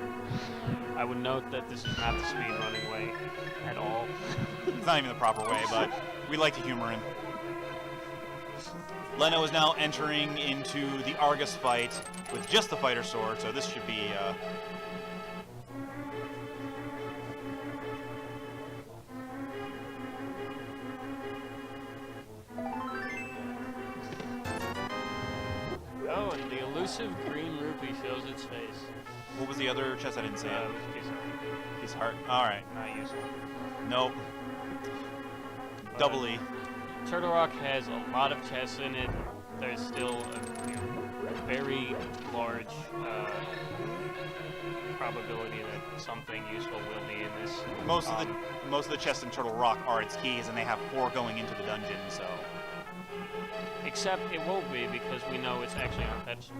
I would note that this is not the speedrunning way at all. It's not even the proper way, but we like to humor him. Leno is now entering into the Argus fight with just the fighter sword, so this should be... Oh, and the elusive green rupee shows its face. What was the other chest? I didn't see it. Piece of heart. Alright. Not useful. Nope. Double E. Turtle Rock has a lot of chests in it. There's still a very large probability that something useful will be in this. Most of the chests in Turtle Rock are its keys, and they have 4 going into the dungeon, so... Except it won't be, because we know it's actually on a pedestal.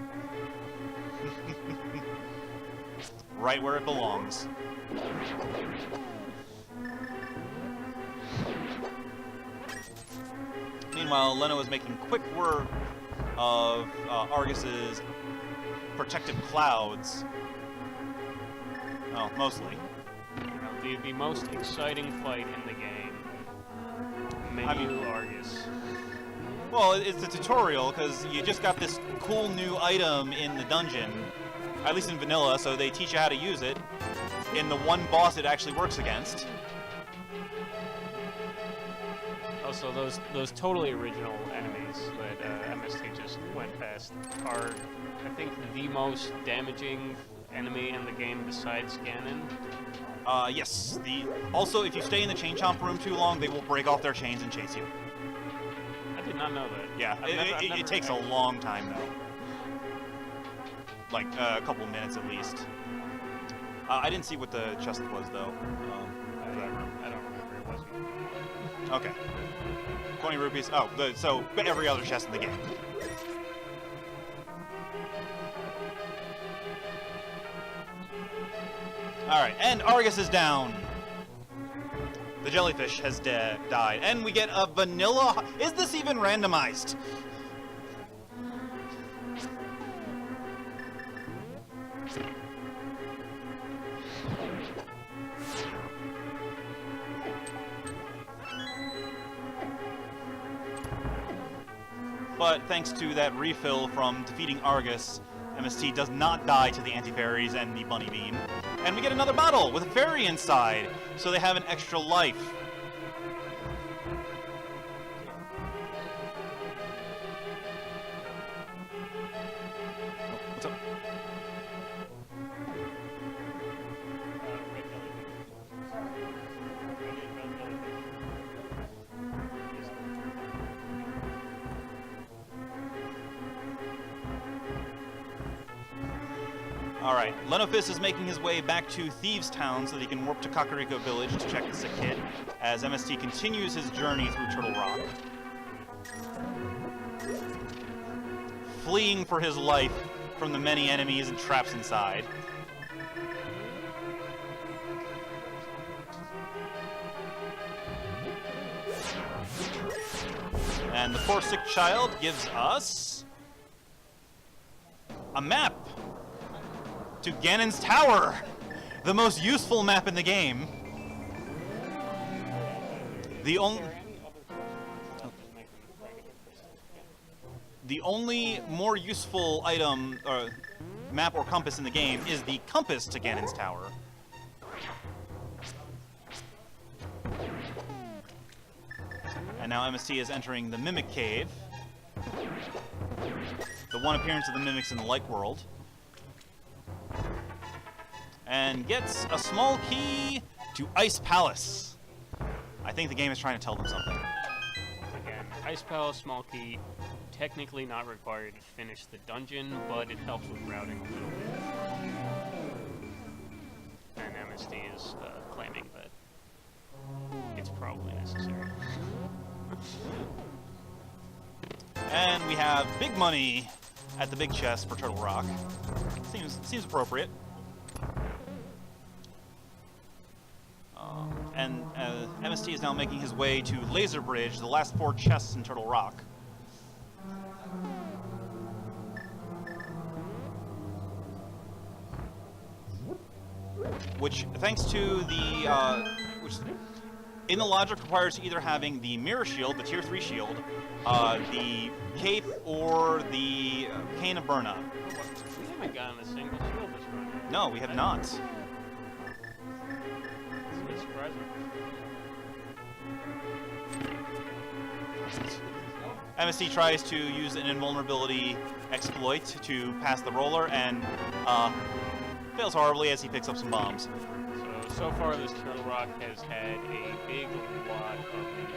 Right where it belongs. Meanwhile, Leno is making quick work of Argus's protective clouds. Well, mostly. The most exciting fight in the game. Menu Argus. Well, it's a tutorial, because you just got this cool new item in the dungeon, at least in vanilla, so they teach you how to use it in the one boss it actually works against. Also, those totally original enemies that MST just went past are, I think, the most damaging enemy in the game besides Ganon. Yes. Also, if you stay in the Chain Chomp room too long, they will break off their chains and chase you. I did not know that. Yeah, it takes a long time, though. Like, a couple minutes at least. I didn't see what the chest was, though. I don't remember. It wasn't. Okay. 20 rupees. Oh, so every other chest in the game. Alright, and Argus is down. The jellyfish has died. And we get a vanilla... Is this even randomized? But thanks to that refill from defeating Argus, MST does not die to the anti-fairies and the bunny beam. And we get another bottle with a fairy inside, so they have an extra life. What's up? Alright, Lenophis is making his way back to Thieves Town so that he can warp to Kakariko Village to check the sick kid, as MST continues his journey through Turtle Rock. Fleeing for his life from the many enemies and traps inside. And the poor sick child gives us a map to Ganon's Tower, the most useful map in the game. The only more useful item, map or compass in the game is the compass to Ganon's Tower. And now MST is entering the Mimic Cave, the one appearance of the mimics in the Light World, and gets a small key to Ice Palace. I think the game is trying to tell them something. Again, Ice Palace, small key, technically not required to finish the dungeon, but it helps with routing a little bit. And MST is claiming that it's probably necessary. And we have big money at the big chest for Turtle Rock. Seems appropriate. And MST is now making his way to Laser Bridge, the last 4 chests in Turtle Rock. which thanks to the which in the logic requires either having the mirror shield, the tier 3 shield, the cape, or the cane of burn up. We haven't gotten a single shield this run yet. No, we have not. It's a bit surprising. MSC tries to use an invulnerability exploit to pass the roller and fails horribly as he picks up some bombs. So far this Turtle Rock has had a big lot of minions.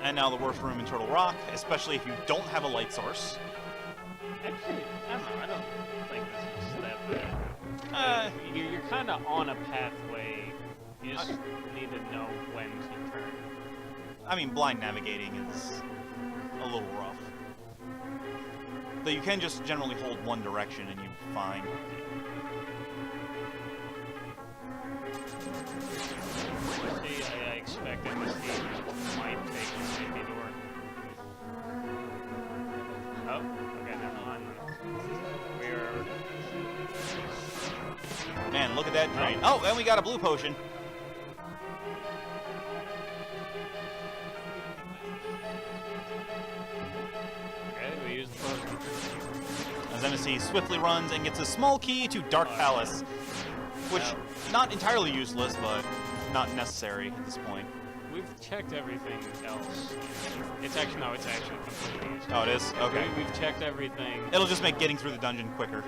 And now the worst room in Turtle Rock, especially if you don't have a light source. Actually, I don't know, I don't think this is that bad. You're kind of on a pathway. You just need to know when to turn. I mean, blind navigating is a little rough. Though you can just generally hold one direction and you're fine. See, I expect that this team might take the safety door. Oh, okay, never mind. We're... Man, look at that drain. Oh, and we got a blue potion. Okay, we use the potion. As MSC swiftly runs and gets a small key to Dark Palace, which not entirely useless, but not necessary at this point. We've checked everything else. It's actually completely useless. Oh, it is? Okay. We've checked everything. It'll just make getting through the dungeon quicker.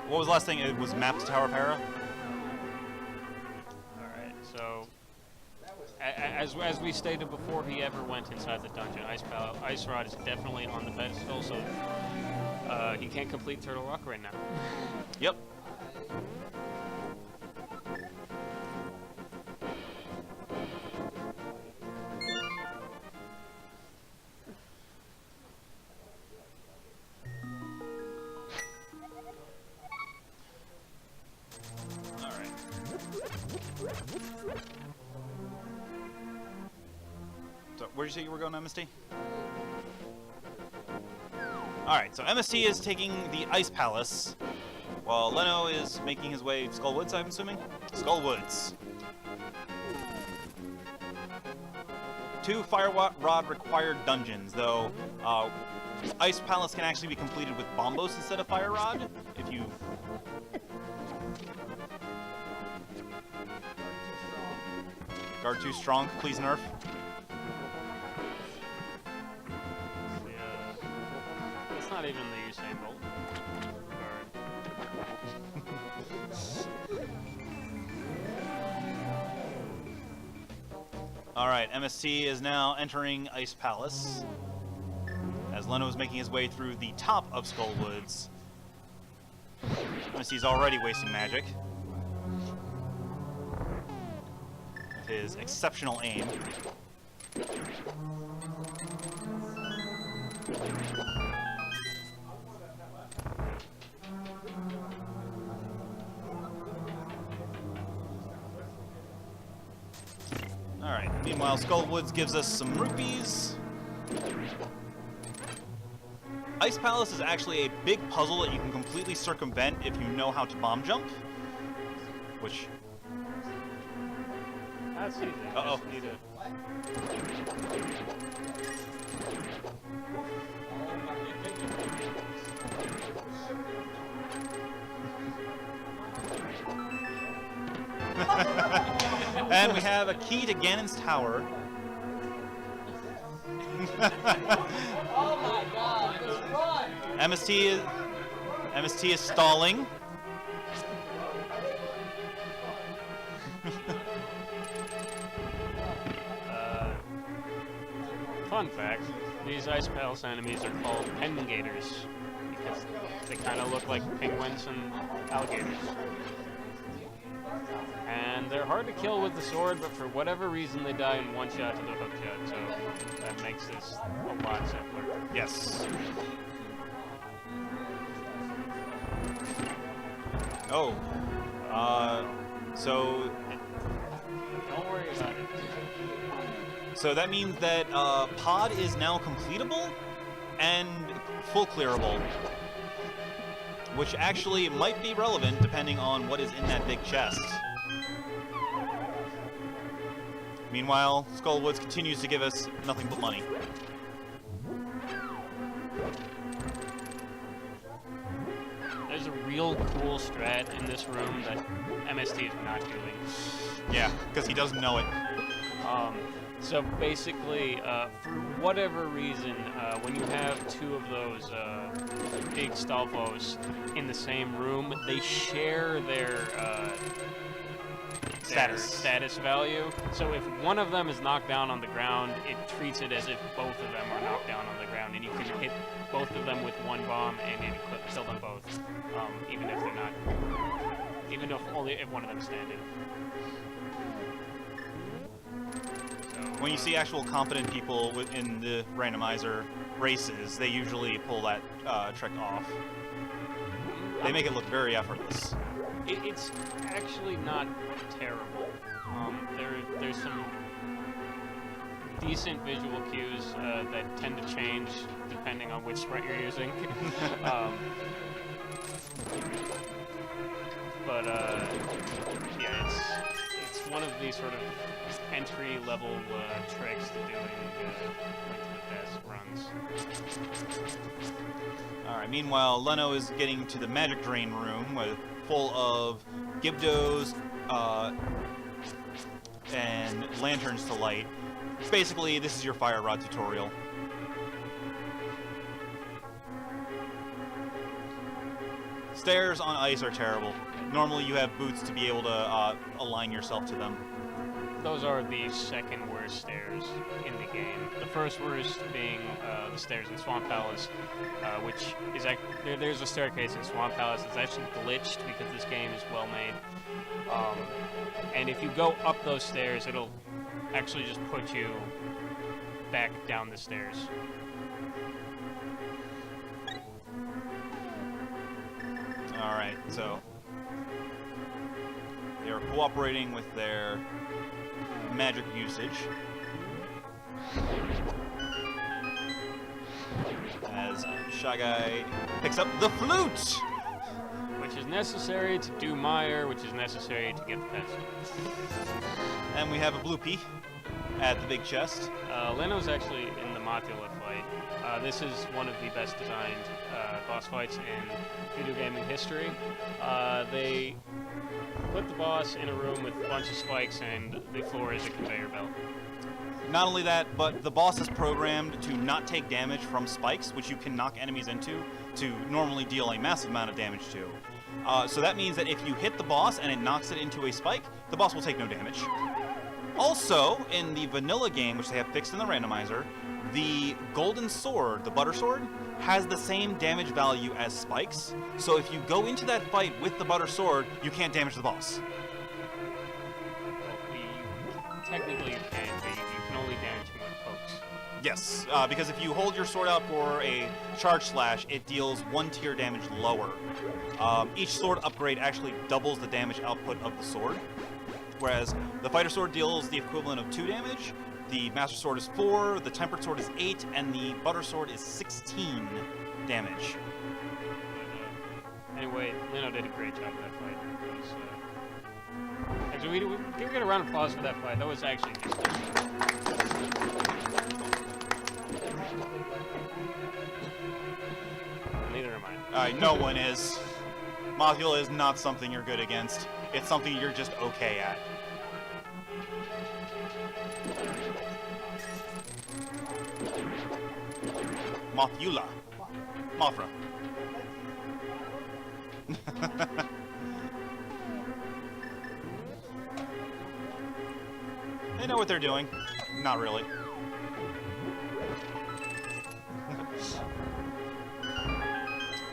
What was the last thing? It was mapped to Tower Para? Alright, so... As we stated before he ever went inside the dungeon, Ice Rod is definitely on the pedestal, so he can't complete Turtle Rock right now. Yep. So, where'd you say you were going, MST? Alright, so MST is taking the Ice Palace, while Leno is making his way to Skull Woods, I'm assuming? Skull Woods. 2 Fire Rod required dungeons, though Ice Palace can actually be completed with Bombos instead of Fire Rod, if you... Guard too strong, please nerf. It's not even the Usain Bolt guard. Alright, MST is now entering Ice Palace, as Leno is making his way through the top of Skull Woods. MST is already wasting magic with his exceptional aim. Alright, meanwhile, Skull Woods gives us some rupees. Ice Palace is actually a big puzzle that you can completely circumvent if you know how to bomb jump. Which... That's easy. Uh-oh. Just need to... And we have a key to Ganon's Tower. Oh my god, just run! MST is stalling. Fun fact, these Ice Palace enemies are called pengators because they kind of look like penguins and alligators. And they're hard to kill with the sword, but for whatever reason they die in one shot to the hook shot, so that makes this a lot simpler. Yes. Oh. So... Don't worry about it. So that means that Pod is now completable and full clearable. which actually might be relevant depending on what is in that big chest. Meanwhile, Skullwoods continues to give us nothing but money. There's a real cool strat in this room that MST is not doing. Yeah, because he doesn't know it. So basically, for whatever reason, when you have two of those big Stalfos in the same room, they share their status value. So if one of them is knocked down on the ground, it treats it as if both of them are knocked down on the ground, and you can hit both of them with one bomb and it kill them both, even if they're not, even if one of them is standing. When you see actual competent people in the randomizer races, they usually pull that trick off. They make it look very effortless. It's actually not terrible. There's some decent visual cues that tend to change depending on which sprite you're using. But yeah, it's one of these sort of entry-level tricks to doing the best runs. Alright, meanwhile, Leno is getting to the magic drain room full of Gibdos and lanterns to light. Basically, this is your fire rod tutorial. Stairs on ice are terrible. Normally you have boots to be able to align yourself to them. Those are the second worst stairs in the game. The first worst being the stairs in Swamp Palace, which is there's a staircase in Swamp Palace that's actually glitched because this game is well made. And if you go up those stairs, it'll actually just put you back down the stairs. Alright, so they are cooperating with their magic usage. As ShyGuy picks up the flute! Which is necessary to do Meyer, which is necessary to get the pencil. And we have a Bloopy at the big chest. Leno's actually in the Mothula fight. This is one of the best designed boss fights in video gaming history. They put the boss in a room with a bunch of spikes and the floor is a conveyor belt. Not only that, but the boss is programmed to not take damage from spikes, which you can knock enemies into to normally deal a massive amount of damage to. So that means that if you hit the boss and it knocks it into a spike, the boss will take no damage. Also, in the vanilla game, which they have fixed in the randomizer, the golden sword, the butter sword, has the same damage value as spikes. So if you go into that fight with the butter sword, you can't damage the boss. Well, technically you can't. You can only damage him with pokes. Yes, because if you hold your sword out for a charge slash, it deals 1 tier damage lower. Each sword upgrade actually doubles the damage output of the sword, whereas the fighter sword deals the equivalent of 2 damage, the master sword is 4, the tempered sword is 8, and the butter sword is 16 damage. Anyway, Leno did a great job with that fight. Actually, we get a round of applause for that fight. That was actually just neither am I. No one is. Mothula is not something you're good against. It's something you're just okay at. Mothula. Mothra. They know what they're doing. Not really.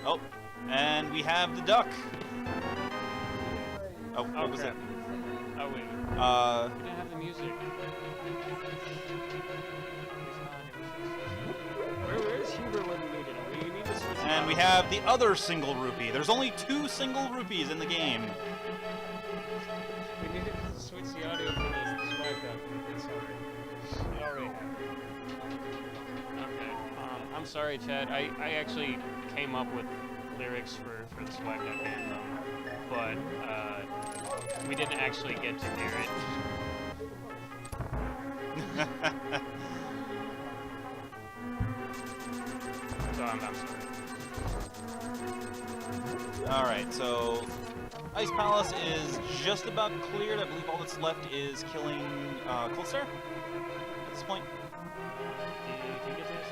Oh, and we have the duck. Oh, what was crap. it? Oh, wait. We didn't have the music. Where is Hubert when we need him? We need to switch And we have the other single rupee. There's only 2 single rupees in the game. We need to switch the audio for the swag duck. It's alright. We already have it. Okay. I'm sorry, Chad. I actually came up with lyrics for the Swag Duck anthem, but we didn't actually get to hear it. So I'm sorry. Alright, so Ice Palace is just about cleared. I believe all that's left is killing Cold Stare at this point. Did you get this?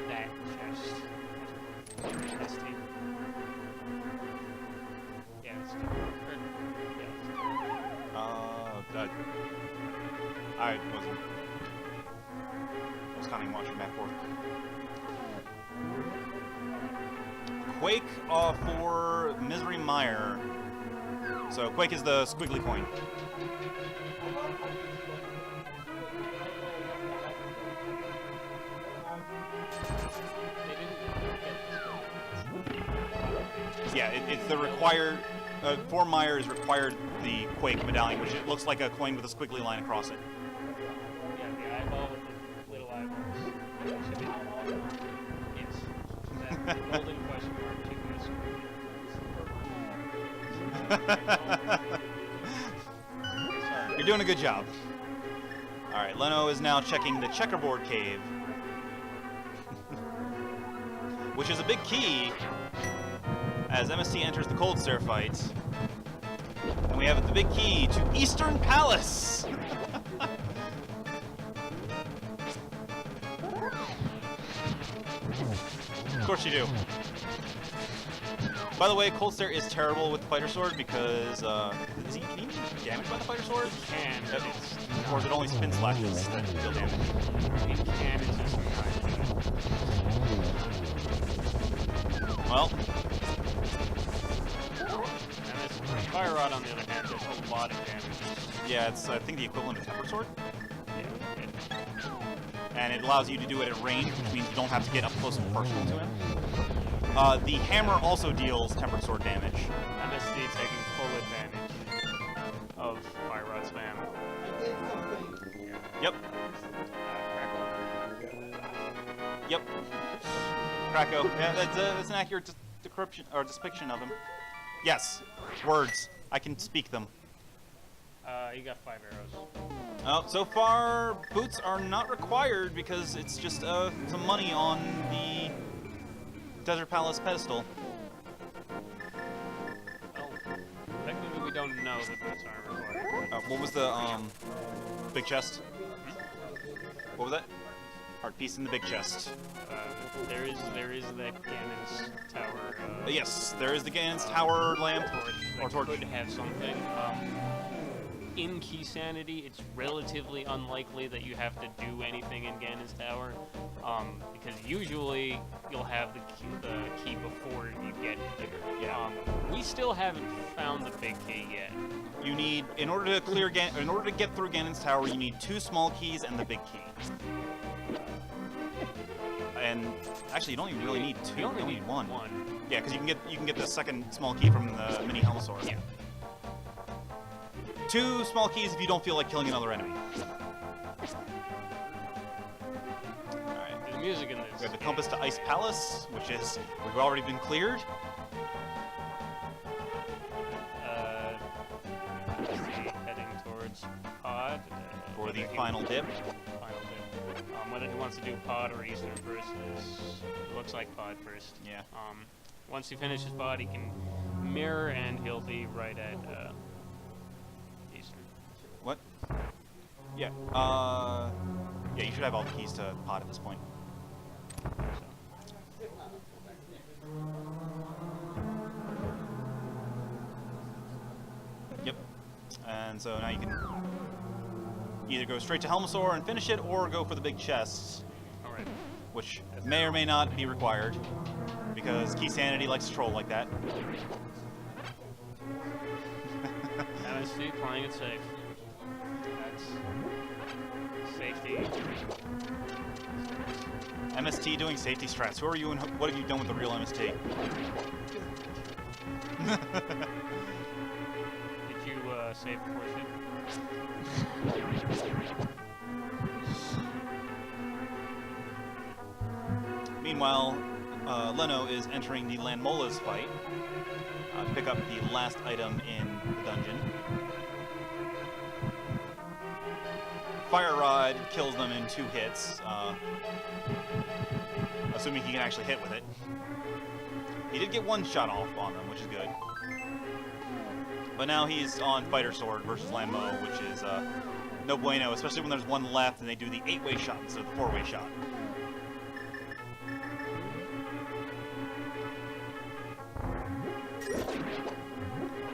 That chest. That's the... Yeah, it's I wasn't. I was kind of watching back forth. Quake for Misery Mire. So Quake is the squiggly coin. Yeah, it's the required. For Mire is required the Quake medallion, which it looks like a coin with a squiggly line across it. Yeah, the eyeball with the little eyeballs. Yes. That golden question mark. You're doing a good job. Alright, Leno is now checking the checkerboard cave. Which is a big key as MST enters the Cold Stare fight. And we have the big key to Eastern Palace! Of course you do. By the way, Cold Stare is terrible with the Fighter Sword because, can he be damaged by the Fighter Sword? He can, but it's Or is it only spin slashes that deal damage? He can, it's just Well, Fire Rod, on the other hand, does a lot of damage. yeah, it's I think the equivalent of Tempered Sword. Yeah. And it allows you to do it at range, which means you don't have to get up close and personal to him. The hammer also deals Tempered Sword damage. MSD taking full advantage of Fire Rod spam. Yep. Yep. Krakow. Yeah, that's an accurate depiction of him. Yes. Words. I can speak them. You got 5 arrows. Oh, so far, boots are not required because it's just some money on the Desert Palace pedestal. Well, technically we don't know that boots aren't required. What was the big chest? What was that? Heart piece in the big chest. There is that Ganon's tower. Yes, there is the Ganon's tower lamp or torch. Could have something. In Key Sanity, it's relatively unlikely that you have to do anything in Ganon's tower, because usually you'll have the key before you get there. Yeah. We still haven't found the big key yet. You need, in order to get through Ganon's tower, you need 2 small keys and the big key. And actually, you don't even really need 2. You only need need 1. one. Yeah, because you can get the second small key from the mini Helmasaur. Yeah. 2 small keys if you don't feel like killing another enemy. Alright. There's music in this. We have the compass to Ice Palace, which is we've already been cleared. Heading towards pod. For the final dip. Final dip. Whether he wants to do pod or Eastern first looks like pod first. Yeah. Once he finishes pod, he can mirror and he'll be right at Eastern. What? Yeah. Yeah, you should have all the keys to pod at this point. Yep. And so now you can either go straight to Helmasaur and finish it, or go for the big chests, Alright. which may or may not be required, because Key Sanity likes to troll like that. MST playing it safe. That's safety. MST doing safety strats. Who are you and what have you done with the real MST? Did you save before ship. Meanwhile, Leno is entering the Landmola's fight to pick up the last item in the dungeon. Fire Rod kills them in 2 hits, assuming he can actually hit with it. He did get 1 shot off on them, which is good. But now he's on Fighter Sword versus Landmo, which is no bueno, especially when there's 1 left and they do the 8-way shot instead of the 4-way shot.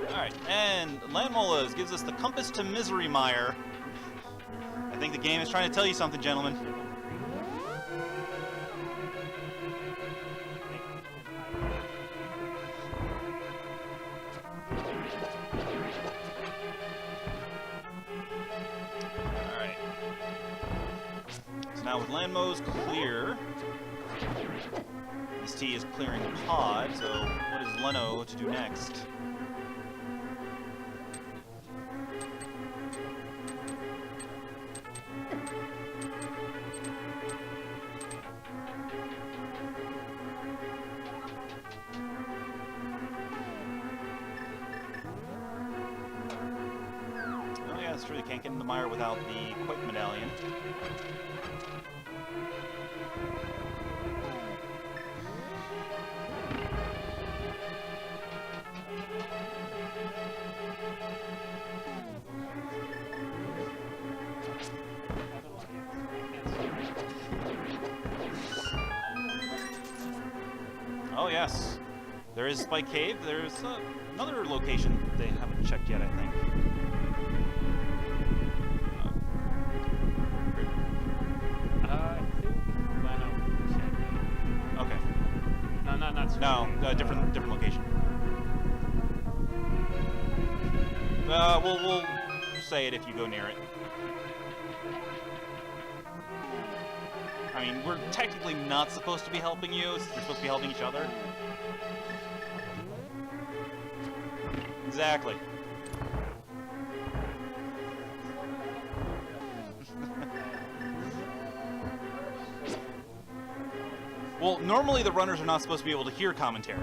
Alright, and Landmolas gives us the Compass to Misery Mire. I think the game is trying to tell you something, gentlemen. Alright. So now with Landmos clear, this T is clearing the pod, so what is Leno to do next? That's true, they can't get in the mire without the Quake Medallion. Oh yes, there is Spike Cave. There's another location they haven't checked yet, I think. Okay. No, different location. We'll say it if you go near it. I mean, we're technically not supposed to be helping you. We're supposed to be helping each other. Exactly. Well, normally the runners are not supposed to be able to hear commentary.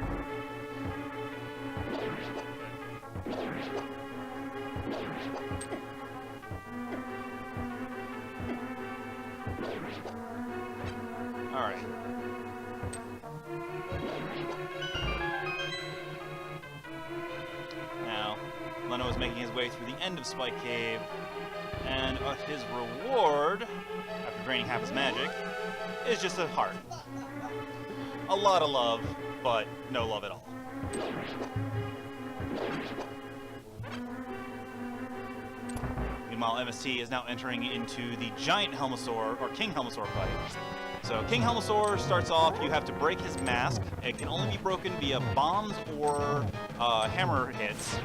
Alright. Now, Leno is making his way through the end of Spike Cave, and his reward, after draining half his magic, is just a heart. A lot of love, but no love at all. Meanwhile, MST is now entering into the giant Helmosaur, or King Helmosaur fight. So King Helmosaur starts off, you have to break his mask. It can only be broken via bombs or hammer hits.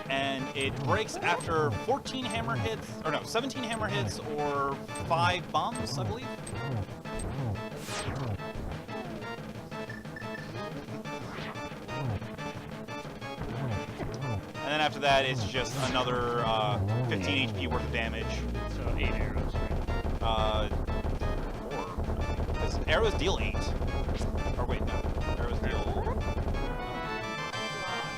And it breaks after 14 hammer hits, or no, 17 hammer hits or 5 bombs, I believe. And then after that, it's just another 15 HP worth of damage. So 8 arrows, right? 4. Because arrows deal 8. Or wait, no. Arrows deal...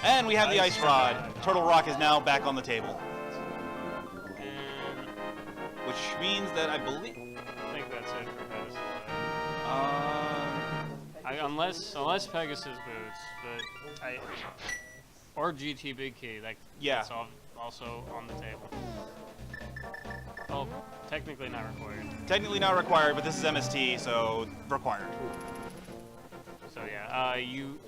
And we have the Ice Rod. Turtle Rock is now back on the table. And Which means that I believe... I think that's it for Pegasus. Unless Pegasus boots, but or GT Big Key, that's also on the table. Well, technically not required. Technically not required, but this is MST, so required. So yeah, you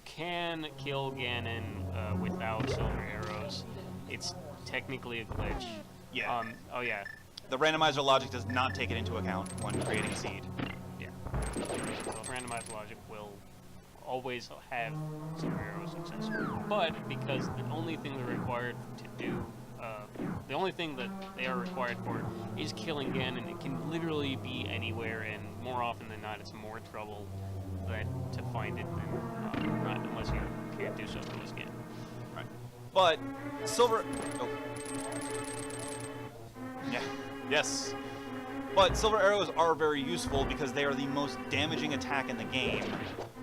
can kill Ganon without silver arrows. It's technically a glitch. Yeah. Oh yeah. The randomizer logic does not take it into account when creating a seed. Yeah. Well, randomized logic will always have silver arrows accessible, but because the only thing they're required to do, the only thing that they are required for is killing Ganon. It can literally be anywhere, and more often than not, it's more trouble to find it than not, unless you can't do so through this game. Right. But silver... Oh. Yeah. Yes. But silver arrows are very useful because they are the most damaging attack in the game.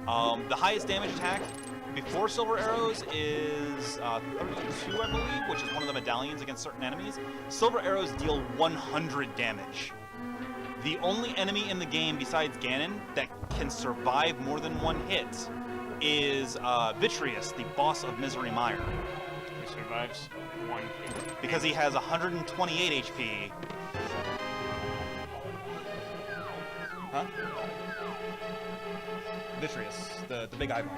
The highest damage attack before silver arrows is 32, I believe, which is one of the medallions against certain enemies. Silver arrows deal 100 damage. The only enemy in the game besides Ganon that can survive more than one hit is Vitreous, the boss of Misery Mire. He survives one hit. Because he has 128 HP. Huh? Vitreous, the big eyeball.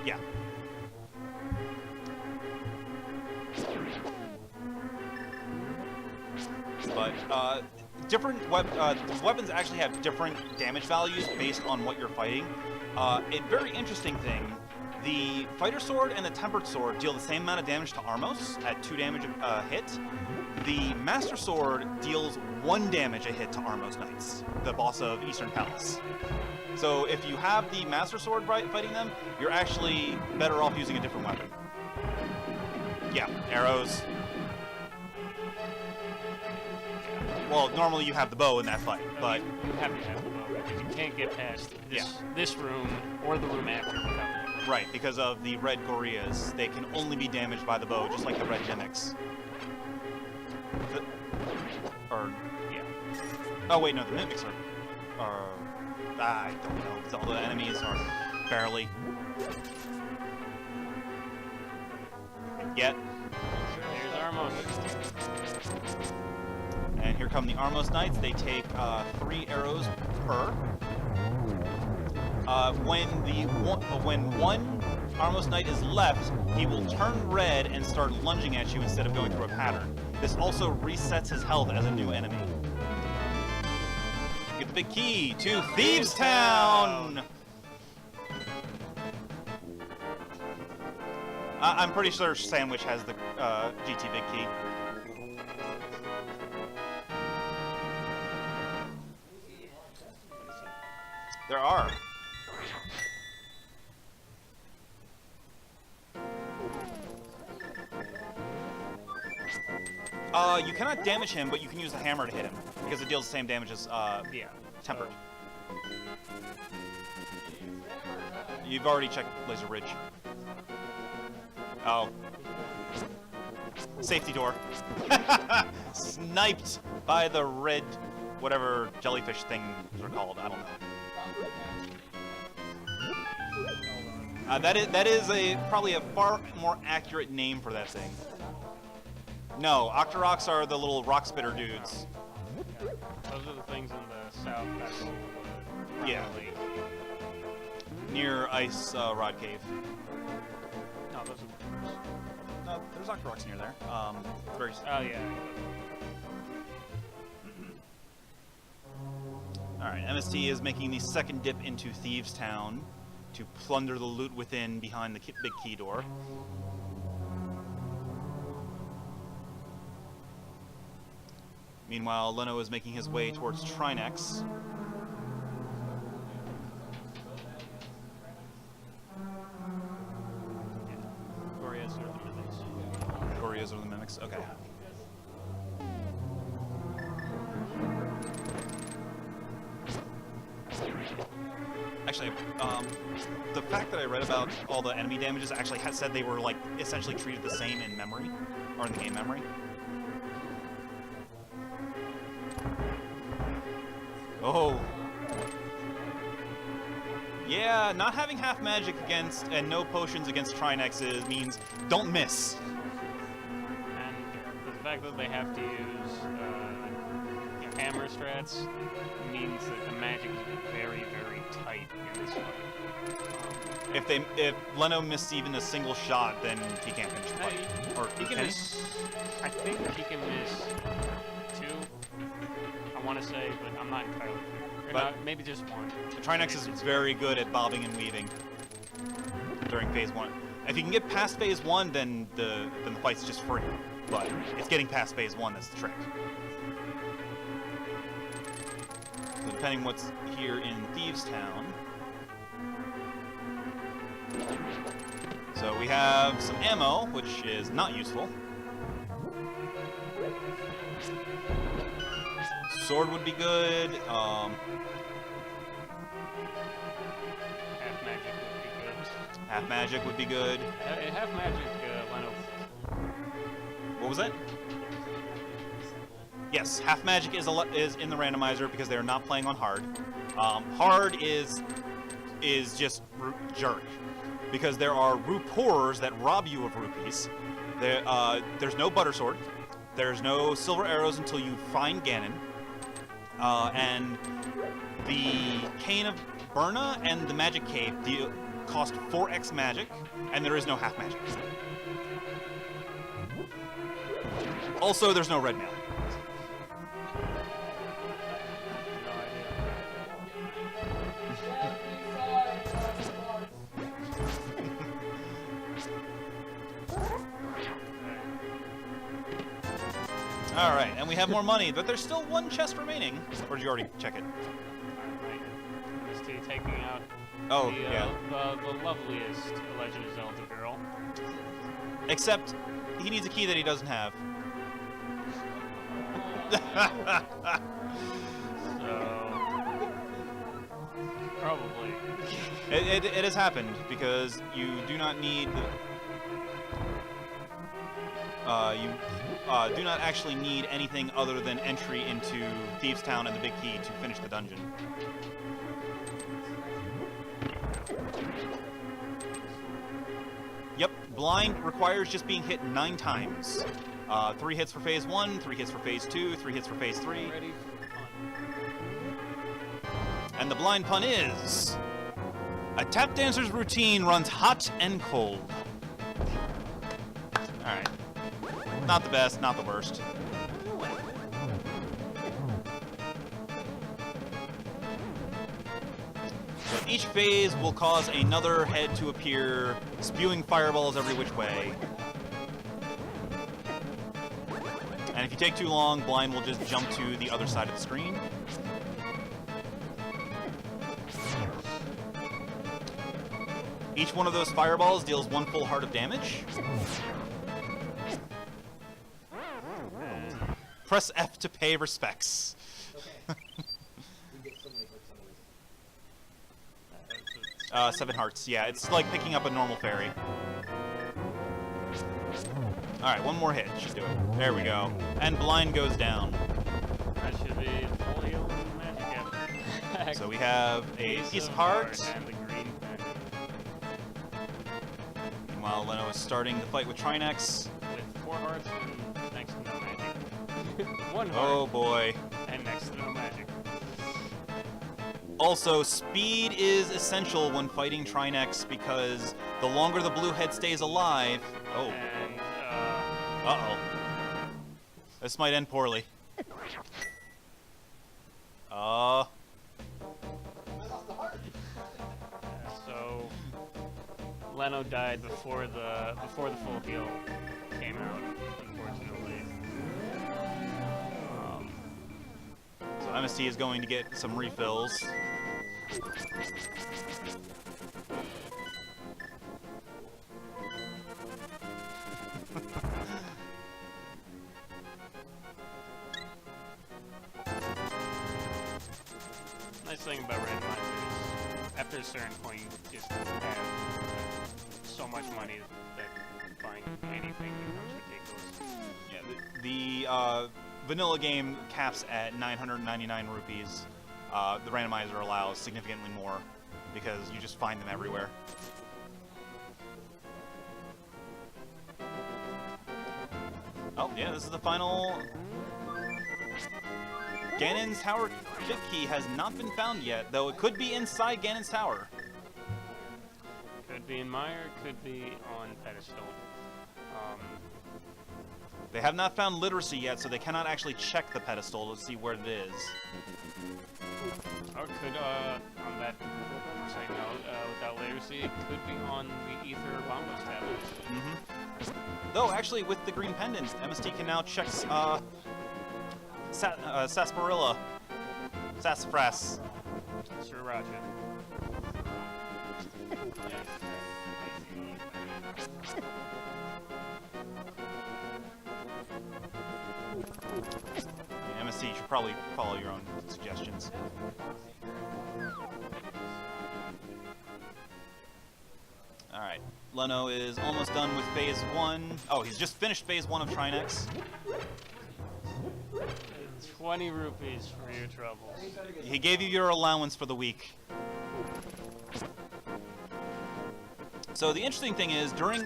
Yeah. But different weapons actually have different damage values based on what you're fighting. A very interesting thing, the Fighter Sword and the Tempered Sword deal the same amount of damage to Armos at 2 damage a hit. The Master Sword deals 1 damage a hit to Armos Knights, the boss of Eastern Palace. So if you have the Master Sword fighting them, you're actually better off using a different weapon. Yeah, arrows. Well, normally you have the bow in that fight, but... You have to have the bow, because you can't get past this room or the room after without it. Right, because of the red Goriyas. They can only be damaged by the bow, just like the red Mimics. Yeah. Oh, wait, no, the Mimics are... I don't know. Zelda enemies are barely... Yet. Here's Armos. And here come the Armos Knights. They take 3 arrows per. When one Armos Knight is left, he will turn red and start lunging at you instead of going through a pattern. This also resets his health as a new enemy. Get the big key to Thieves Town! I'm pretty sure Sandwich has the GT big key. There are. You cannot damage him, but you can use the hammer to hit him, because it deals the same damage as, Tempered. You've already checked Laser Ridge. Oh. Safety door. Sniped by the red, whatever jellyfish things are called, I don't know. That is probably a far more accurate name for that thing. No, Octoroks are the little rock spitter dudes. Those are the things in the south. That's Yeah. Near Ice Rod Cave. No, those are. No, there's Octoroks near there. Very. Oh yeah. All right, MST is making the second dip into Thieves Town to plunder the loot within behind the big key door. Meanwhile, Leno is making his way towards Trinex. Goriyas are the mimics. Goriyas are the mimics? Okay. Actually, the fact that I read about all the enemy damages actually said they were, like, essentially treated the same in memory, or in the game memory. Oh. Yeah, not having half magic against and no potions against Trinexes means don't miss. And the fact that they have to use hammer strats means that the magic is very, very tight in this fight. If Leno missed even a single shot, then he can't finish the fight. Or he can miss. I think he can miss 2. I want to say, but I'm not entirely clear. Or But maybe just 1. Trinex is very good at bobbing and weaving during phase 1. If you can get past phase 1, then the fight's just free. But it's getting past phase 1 that's the trick. So depending what's here in Thieves Town. So we have some ammo, which is not useful. Sword would be good. Half magic would be good. Half magic would be good. Half magic, Leno. What was that? Yes, half magic is in the randomizer because they are not playing on hard. Hard is just jerk because there are rupees that rob you of rupees. There's no butter sword. There's no silver arrows until you find Ganon. And the Cane of Burna and the Magic Cape cost 4x magic, and there is no half magic. Also, there's no red mail. All right, and we have more money, but there's still one chest remaining. Or did you already check it? Just taking out the loveliest Legend of Zelda girl. Except, he needs a key that he doesn't have. So, probably. It has happened because you do not need. You do not actually need anything other than entry into Thieves' Town and the Big Key to finish the dungeon. Yep, blind requires just being hit 9 times. 3 hits for phase 1, 3 hits for phase 2, 3 hits for phase 3. Ready for fun. And the blind pun is... A tap dancer's routine runs hot and cold. Alright. Not the best, not the worst. So each phase will cause another head to appear, spewing fireballs every which way. And if you take too long, blind will just jump to the other side of the screen. Each one of those fireballs deals 1 full heart of damage. Press F to pay respects. 7 hearts, yeah, it's like picking up a normal fairy. Alright, 1 more hit should do it. There we go. And blind goes down. That should be fully open magic after. So we have a piece of heart. And the green pendant. Meanwhile, Leno is starting the fight with Trinex. With 4 hearts and next to no magic. 1 heart. Oh boy. And next to no magic. Also, speed is essential when fighting Trinex because the longer the blue head stays alive... Oh. And, Uh-oh. This might end poorly. So Leno died before the full heal came out, unfortunately. So MST is going to get some refills. Nice thing about randomizers is after a certain point you just have so much money that buying anything becomes ridiculous. Yeah, the vanilla game caps at 999 rupees. The randomizer allows significantly more because you just find them everywhere. Oh, yeah, this is the final... Ganon's Tower chip key has not been found yet, though it could be inside Ganon's Tower. Could be in Mire, could be on pedestal. They have not found literacy yet, so they cannot actually check the pedestal to see where it is. Or could, on that same note, without literacy, it could be on the Ether Bombos tablet. Mm-hmm. Though, actually, with the green pendant, MST can now check, Sarsaparilla. Sassafras. Sriracha. MSC, you should probably follow your own suggestions. Alright, Leno is almost done with phase 1. Oh, he's just finished phase 1 of Trinex. 20 rupees for your troubles. He gave you your allowance for the week. So the interesting thing is, during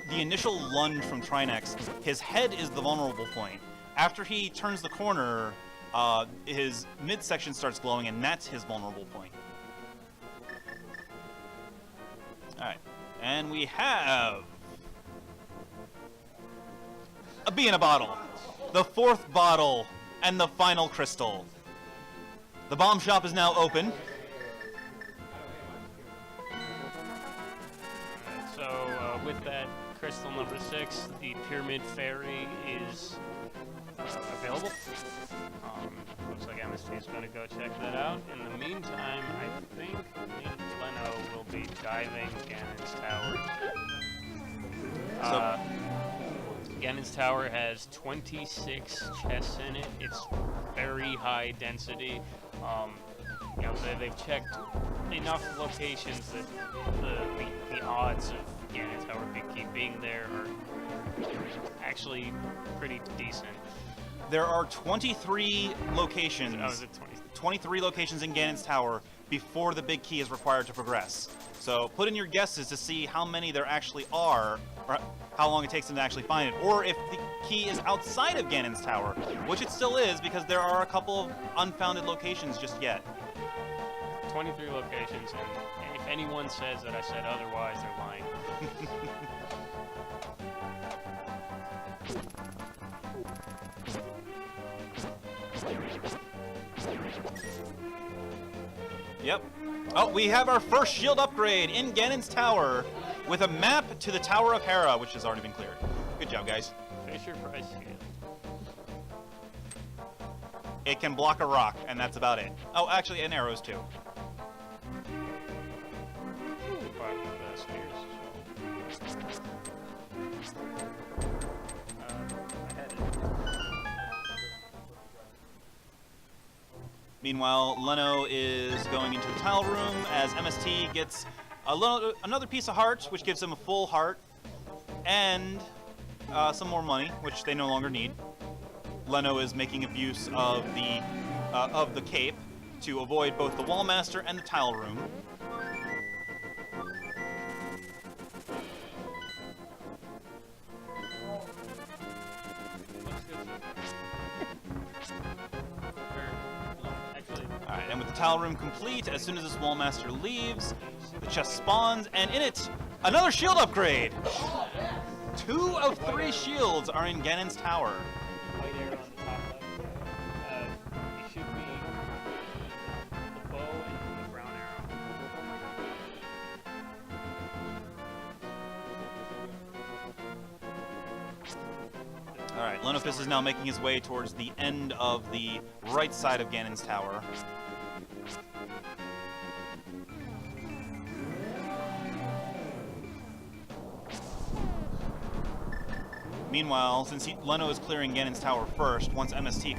the initial lunge from Trinex, his head is the vulnerable point. After he turns the corner, his midsection starts glowing, and that's his vulnerable point. Alright, and we have a bee in a bottle. The 4th bottle and the final crystal. The bomb shop is now open. So with that crystal number 6, the Pyramid Fairy is available. Looks like MST is going to go check that out. In the meantime, I think me and Leno will be diving Ganon's Tower. Ganon's Tower has 26 chests in it. It's very high density. You know, they've checked enough locations that the odds of Ganon's Tower being there are actually pretty decent. There are 23 locations. Oh, is it 20? 23 locations in Ganon's Tower before the big key is required to progress. So put in your guesses to see how many there actually are, or how long it takes them to actually find it, or if the key is outside of Ganon's Tower, which it still is because there are a couple of unfounded locations just yet. 23 locations, and if anyone says that I said otherwise, they're lying. Yep. Oh, we have our first shield upgrade in Ganon's Tower with a map to the Tower of Hera, which has already been cleared. Good job, guys. Fisher Price shield. It can block a rock, and that's about it. Oh, actually, and arrows, too. Meanwhile, Leno is going into the tile room as MST gets another piece of heart, which gives him a full heart, and some more money, which they no longer need. Leno is making abuse of the cape to avoid both the Wallmaster and the tile room. Alright, and with the tile room complete, as soon as this Wallmaster leaves, the chest spawns, and in it, another shield upgrade! 2 of 3 shields are in Ganon's Tower. Right there on the top left. It should be the bow and the brown arrow. Alright, Lenophis is now making his way towards the end of the right side of Ganon's Tower. Meanwhile, since Leno is clearing Ganon's Tower first, once MST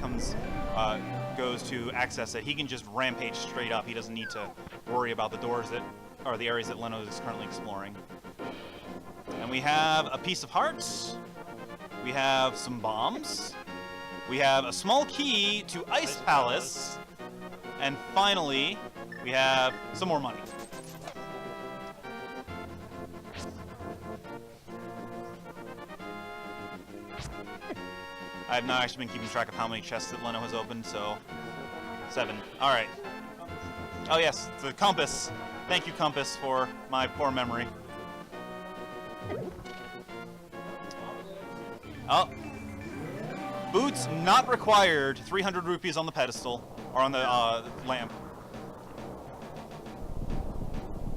goes to access it, he can just rampage straight up. He doesn't need to worry about the doors that are the areas that Leno is currently exploring. And we have a piece of hearts. We have some bombs. We have a small key to Ice Palace. And finally, we have some more money. I have not actually been keeping track of how many chests that Leno has opened, so 7. Alright. Oh yes, the compass. Thank you, compass, for my poor memory. Oh. Boots not required. 300 rupees on the pedestal, or on the lamp.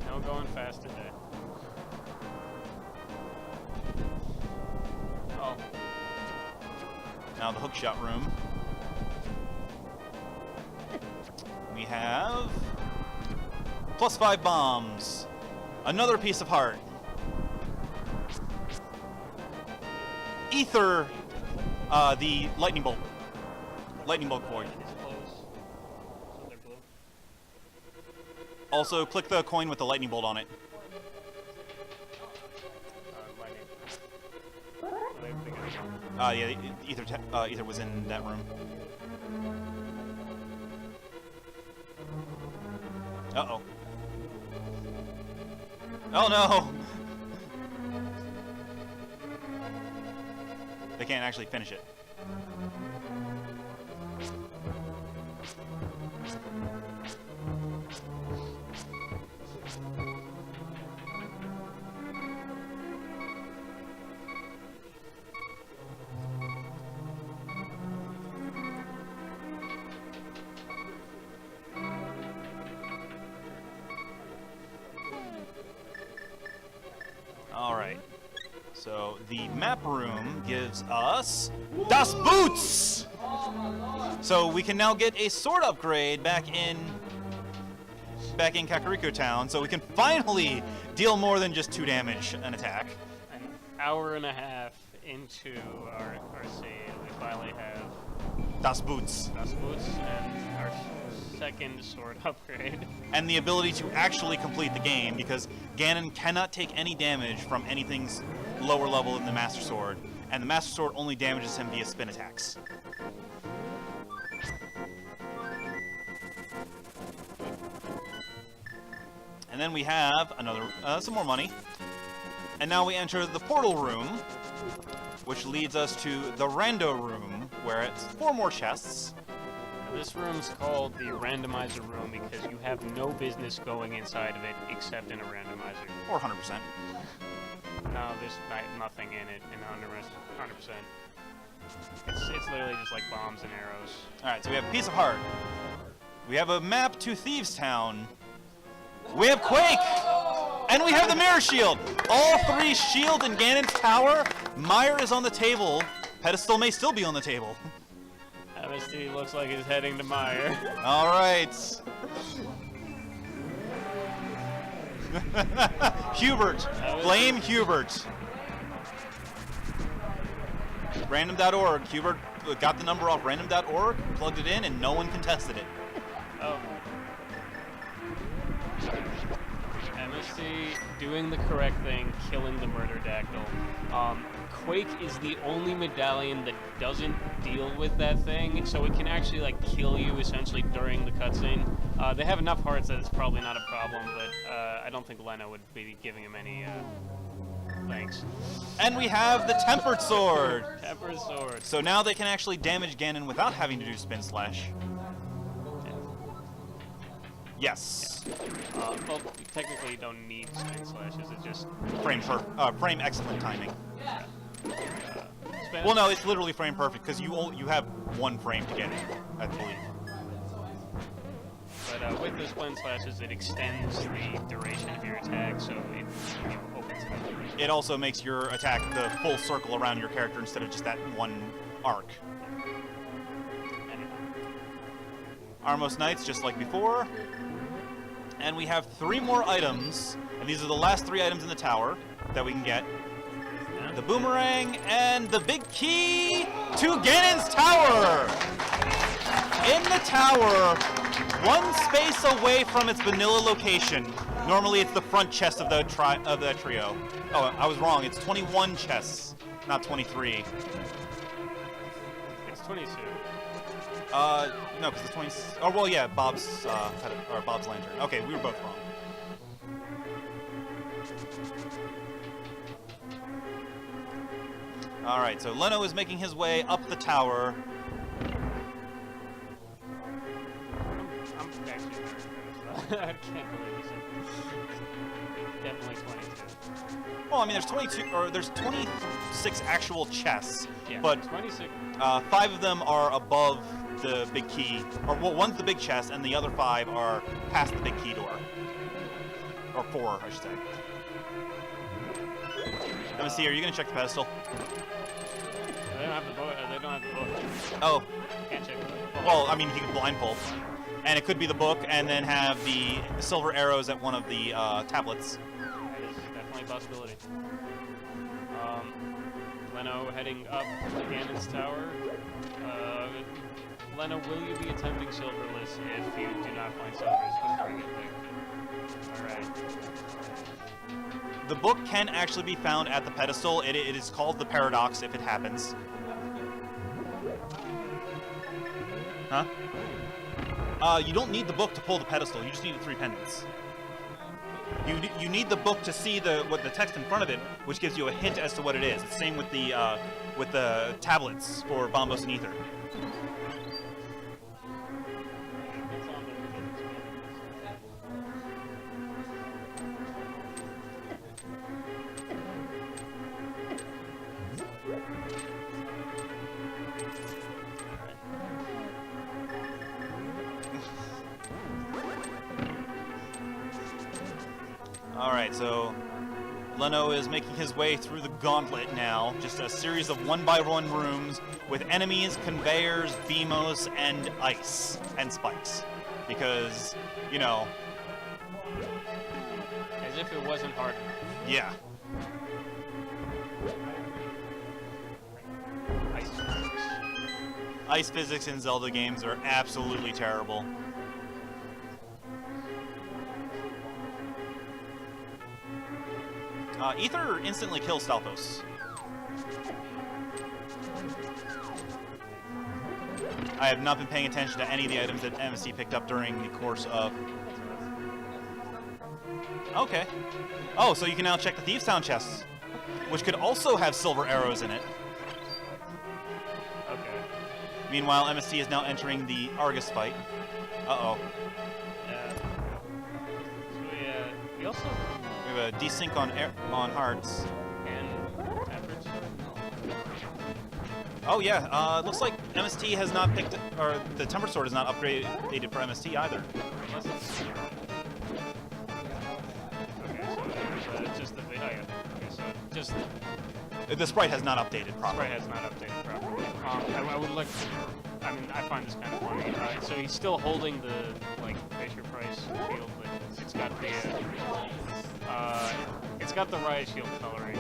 No going fast today. Oh. Now the hookshot room. We have +5 bombs. Another piece of heart. ether the lightning bolt. Lightning bolt void. It's close. So they're blue. Also, click the coin with the lightning bolt on it. Yeah, ether was in that room. Uh-oh. Oh no! They can't actually finish it. Alright. So the map room gives us Das Boots! So we can now get a sword upgrade back in Kakariko Town, so we can finally deal more than just 2 damage an attack. An hour and a half into our save, we finally have Das Boots. Das Boots and our second sword upgrade. And the ability to actually complete the game, because Ganon cannot take any damage from anything's lower level than the Master Sword, and the Master Sword only damages him via spin attacks. And then we have another, some more money. And now we enter the portal room, which leads us to the Rando room, where it's 4 more chests. This room's called the Randomizer room because you have no business going inside of it except in a randomizer. Or 100%. No, there's nothing in it in 100%. It's literally just like bombs and arrows. Alright, so we have Piece of Heart. We have a map to Thieves Town. We have Quake! And we have the Mirror Shield! All 3 shield in Ganon's tower. Mire is on the table. Pedestal may still be on the table. MST looks like he's heading to Mire. Alright. Hubert. Blame Hubert. Random.org. Hubert got the number off random.org, plugged it in, and no one contested it. Oh. MST doing the correct thing, killing the murder dactyl. Quake is the only medallion that doesn't deal with that thing, so it can actually like kill you essentially during the cutscene. They have enough hearts that it's probably not a problem, but I don't think Leno would be giving him any thanks. And we have the Tempered Sword! Tempered Sword. So now they can actually damage Ganon without having to do Spin Slash. Yes. Well, technically you don't need spin slashes, it just... Frame excellent timing. Spin. Well, no, it's literally frame perfect, because you have 1 frame to get it, I believe. But with the spin slashes, it extends the duration of your attack, so it opens it up. It also makes your attack the full circle around your character instead of just that 1 arc. Armos Knights, just like before. And we have 3 more items, and these are the last 3 items in the tower that we can get. The boomerang and the big key to Ganon's tower! In the tower, 1 space away from its vanilla location. Normally it's the front chest of that trio. Oh, I was wrong, it's 21 chests, not 23. It's 22. No, because the 20. Oh, well, yeah, Bob's Bob's lantern. Okay, we were both wrong. All right, so Leno is making his way up the tower. I'm actually very I can't believe this. Definitely 22. Well, I mean, there's 26 actual chests, Yeah, but 26. 5 of them are above the big key, or well, one's the big chest, and the other 5 are past the big key door, or 4, I should say. Let me see. Are you gonna check the pedestal? They don't have the book. They don't have the book. Oh. Can't check the book. Well, I mean, you can blindfold, and it could be the book, and then have the silver arrows at one of the tablets. That is definitely a possibility. Leno heading up to Ganon's tower. Leno, will you be attempting Silverless if you do not find Silverless before you get there? Alright. The book can actually be found at the pedestal. It is called the Paradox if it happens. Huh? You don't need the book to pull the pedestal. You just need the 3 pendants. You need the book to see the text in front of it, which gives you a hint as to what it is. It's the same with the tablets for Bombos and Ether. Alright, so Leno is making his way through the gauntlet now. Just a series of 1x1 rooms with enemies, conveyors, beamos, and ice and spikes. Because, you know... As if it wasn't hard enough. Yeah. Ice physics. Ice physics in Zelda games are absolutely terrible. Ether instantly kills Stalfos. I have not been paying attention to any of the items that MSC picked up during the course of... Okay. Oh, so you can now check the Thieves' Town chests, which could also have silver arrows in it. Okay. Meanwhile, MSC is now entering the Argus fight. Uh-oh. We also... We have a desync on hearts. And efforts. Oh yeah, it looks like MST has not picked, or the Temper Sword is not upgraded for MST either. Okay, so it's just the okay, so just The sprite has not updated properly. sprite has not updated properly. I would like to, I mean, I find this kind of funny. So he's still holding the like Fisher Price shield, but it's got the riot shield coloring.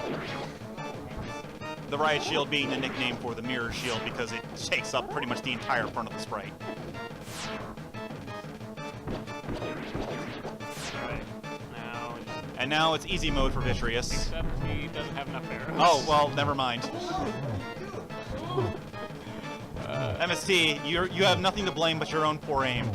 The riot shield being the nickname for the mirror shield because it takes up pretty much the entire front of the sprite. Alright, now... And now it's easy mode for Vitreous. Except he doesn't have enough arrows. Oh, well, never mind. MST, you have nothing to blame but your own poor aim.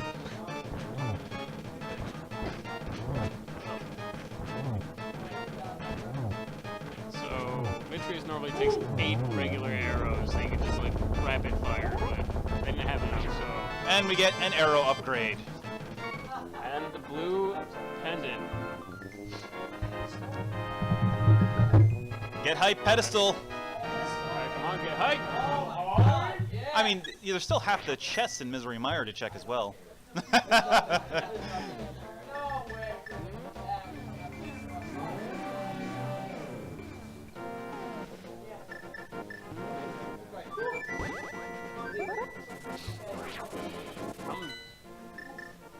So, Vitreous normally takes 8 regular arrows that you can just, like, rapid fire, but they didn't have enough, so... And we get an arrow upgrade. And the blue pendant. Get hype, pedestal! Alright, come on, get hype! I mean, there's still half the chests in Misery Mire to check as well. I'm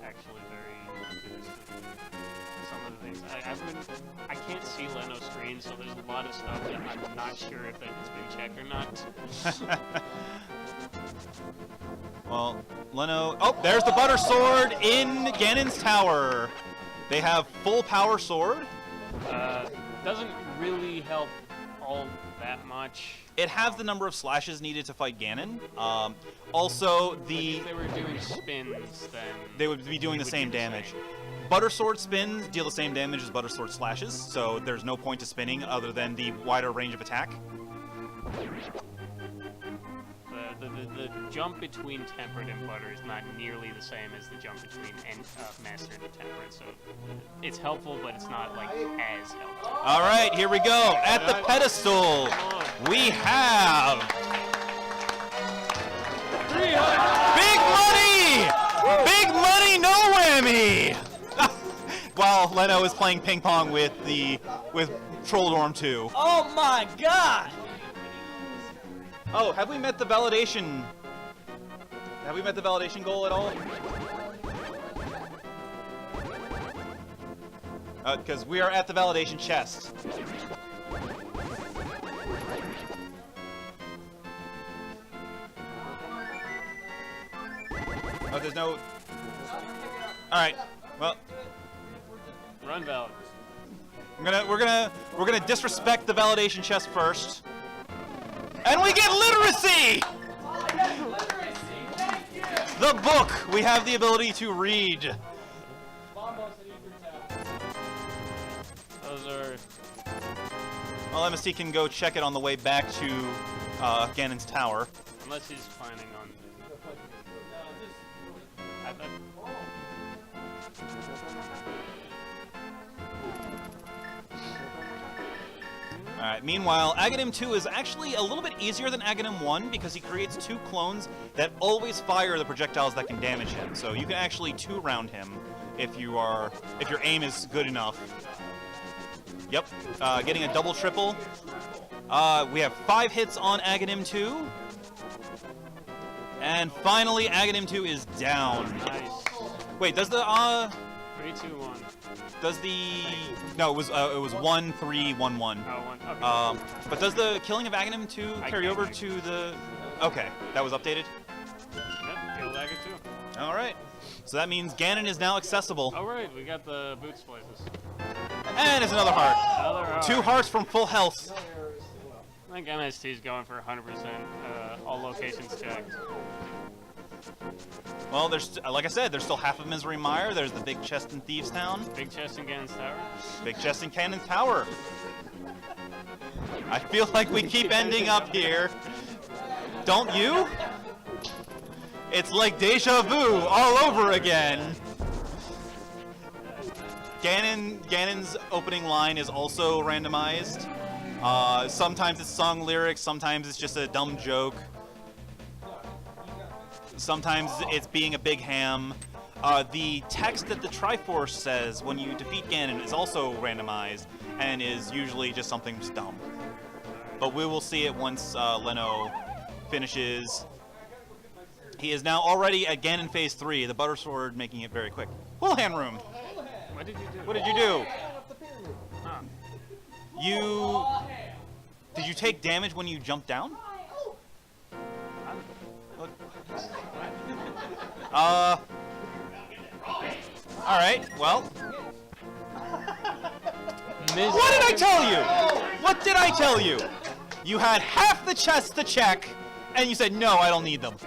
actually very confused with some of the things. I can't see Leno's screen, so there's a lot of stuff that I'm not sure if it's been checked or not. Well, Leno... Oh, there's the Butter Sword in Ganon's tower. They have full power sword. Doesn't really help all that much. It has the number of slashes needed to fight Ganon. Also, If they were doing spins, then... they would be doing the same damage. Butter Sword spins deal the same damage as Butter Sword slashes, so there's no point to spinning other than the wider range of attack. The jump between Tempered and Butter is not nearly the same as the jump between Master and Tempered, so it's helpful, but it's not, like, as helpful. All right, here we go. At the pedestal, we have... Big money! Big money, no whammy! While Leno is playing ping pong with Trolldorm 2. Oh my god! Oh, have we met the validation? Have we met the validation goal at all? Because we are at the validation chest. Oh, there's no... Alright, well... Run valid. We're gonna disrespect the validation chest first. And we get literacy! The book! We have the ability to read. Those are... Well, MST can go check it on the way back to Ganon's tower. Unless he's planning on... Alright, meanwhile, Aghanim 2 is actually a little bit easier than Aghanim 1 because he creates 2 clones that always fire the projectiles that can damage him. So you can actually 2-round him if your aim is good enough. Yep, getting a double triple. We have 5 hits on Aghanim 2. And finally, Aghanim 2 is down. Nice. Wait, does the 3, 2, 1. does the no? It was 1, 3, 1, 1. Oh, 1. Okay. But does the killing of Aghanim 2 carry over to the? Okay, that was updated. Yep, killed Aghanim 2. All right. So that means Ganon is now accessible. All right, we got the boot splices. And it's another heart. Another heart. 2 hearts from full health. I think MST is going for 100%. All locations checked. Well, there's like I said, there's still half of Misery Mire. There's the big chest in Thieves Town. Big chest in Ganon's tower. Big chest in Ganon's tower. I feel like we keep ending up here. Don't you? It's like deja vu all over again. Ganon's opening line is also randomized. Sometimes it's sung lyrics, sometimes it's just a dumb joke. Sometimes it's being a big ham. The text that the Triforce says when you defeat Ganon is also randomized and is usually just something just dumb. But we will see it once Leno finishes. He is now already at Ganon Phase 3, the Butter Sword making it very quick. Full hand room! What did you do? What did you do? Huh. Did you take damage when you jumped down? Alright, well. What did I tell you? What did I tell you? You had half the chests to check, and you said, no, I don't need them.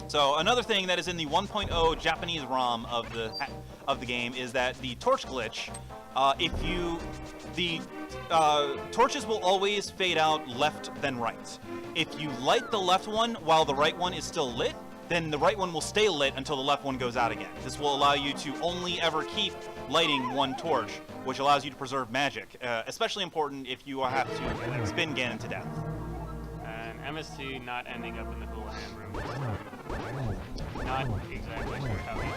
So another thing that is in the 1.0 Japanese ROM of the game is that the torch glitch, torches will always fade out left then right. If you light the left one while the right one is still lit, then the right one will stay lit until the left one goes out again. This will allow you to only ever keep lighting one torch, which allows you to preserve magic, especially important if you have to spin Ganon to death. And MST not ending up in the Houlihan room. Not exactly sure how he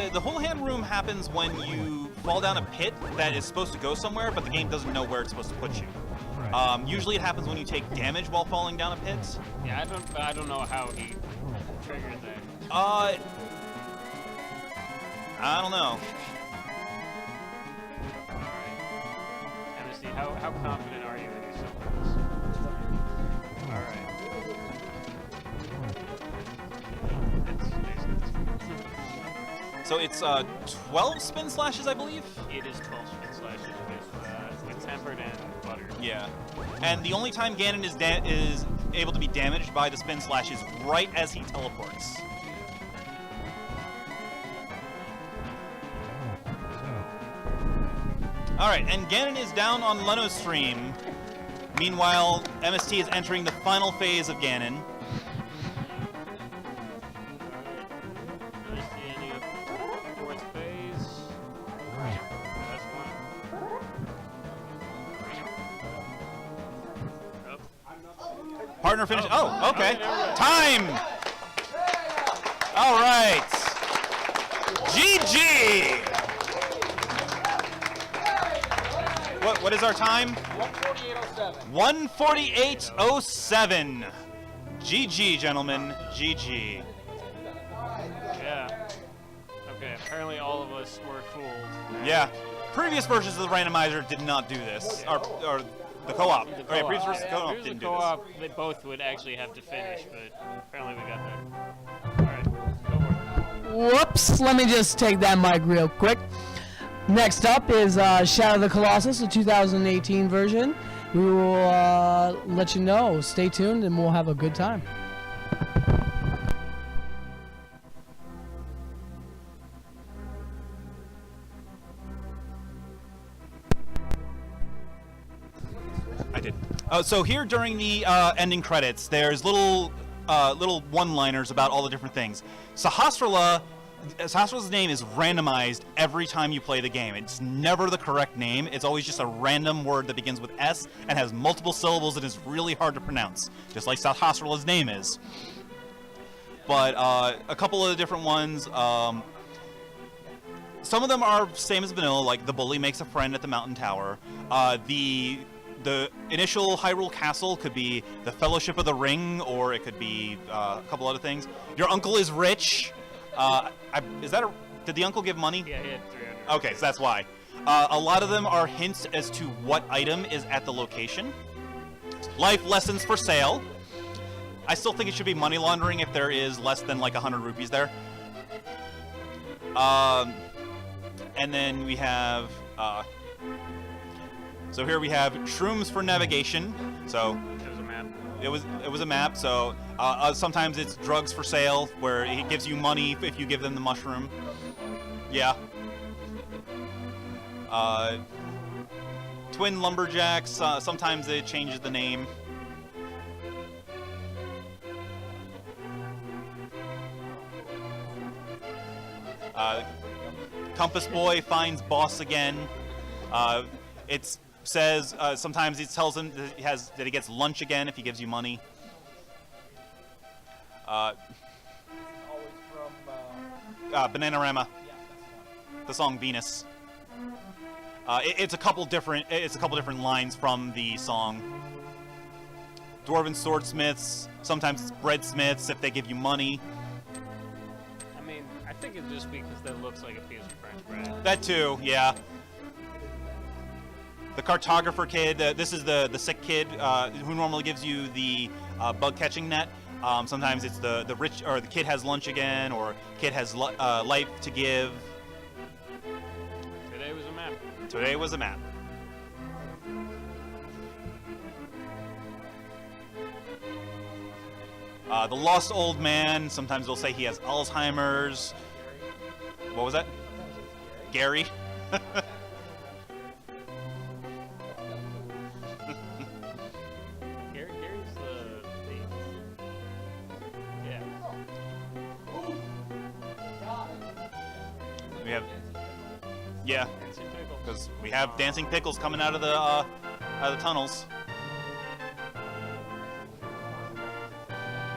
did. The Houlihan room happens when you fall down a pit that is supposed to go somewhere, but the game doesn't know where it's supposed to put you. Usually it happens when you take damage while falling down a pit. Yeah, I don't know how he triggered that. I don't know. MST, how confident are you in yourself in this? Alright. So it's 12 spin slashes, I believe? It is 12 spin slashes with tempered and butter. Yeah. And the only time Ganon is able to be damaged by the spin slash is right as he teleports. Alright, and Ganon is down on Leno's stream. Meanwhile, MST is entering the final phase of Ganon. Partner finish. Oh, okay. Time! All right. GG! What is our time? 1:48:07. 1:48:07. GG, gentlemen. GG. Yeah. Okay, apparently all of us were fooled. Yeah. Previous versions of the randomizer did not do this. Or The co-op. The Oh, yeah, Previous versus co-op If it was didn't a do co-op, they both would actually have to finish, but apparently we got there. Alright, go for it. Whoops, let me just take that mic real quick. Next up is Shadow of the Colossus, the 2018 version. We will let you know. Stay tuned and we'll have a good time. I did. So here during the ending credits, there's little one-liners about all the different things. Sahasrah's name is randomized every time you play the game. It's never the correct name. It's always just a random word that begins with S and has multiple syllables and is really hard to pronounce, just like Sahasrah's name is. But a couple of the different ones, some of them are same as vanilla, like the bully makes a friend at the mountain tower. The initial Hyrule Castle could be the Fellowship of the Ring, or it could be a couple other things. Your uncle is rich. Did the uncle give money? Yeah, he had 300. Okay, so that's why. A lot of them are hints as to what item is at the location. Life lessons for sale. I still think it should be money laundering if there is less than like 100 rupees there. And then we have... so here we have shrooms for navigation. So It was a map. it was a map. So sometimes it's drugs for sale, where it gives you money if you give them the mushroom. Yeah. Twin lumberjacks. Sometimes it changes the name. Compass Boy finds boss again. It says sometimes it tells him that he gets lunch again if he gives you money. Bananarama. The song Venus. It's a couple different lines from the song. Dwarven swordsmiths. Sometimes it's breadsmiths if they give you money. I mean, I think it's just because that looks like a piece of French bread. That too, yeah. The cartographer kid. This is the sick kid who normally gives you the bug catching net. Sometimes it's the rich, or the kid has lunch again, or kid has life to give. Today was a map. Today was a map. The lost old man. Sometimes they'll say he has Alzheimer's. What was that? Gary. Gary's the yeah. We have, yeah, Dancing pickle. because we have dancing pickles coming out of the tunnels.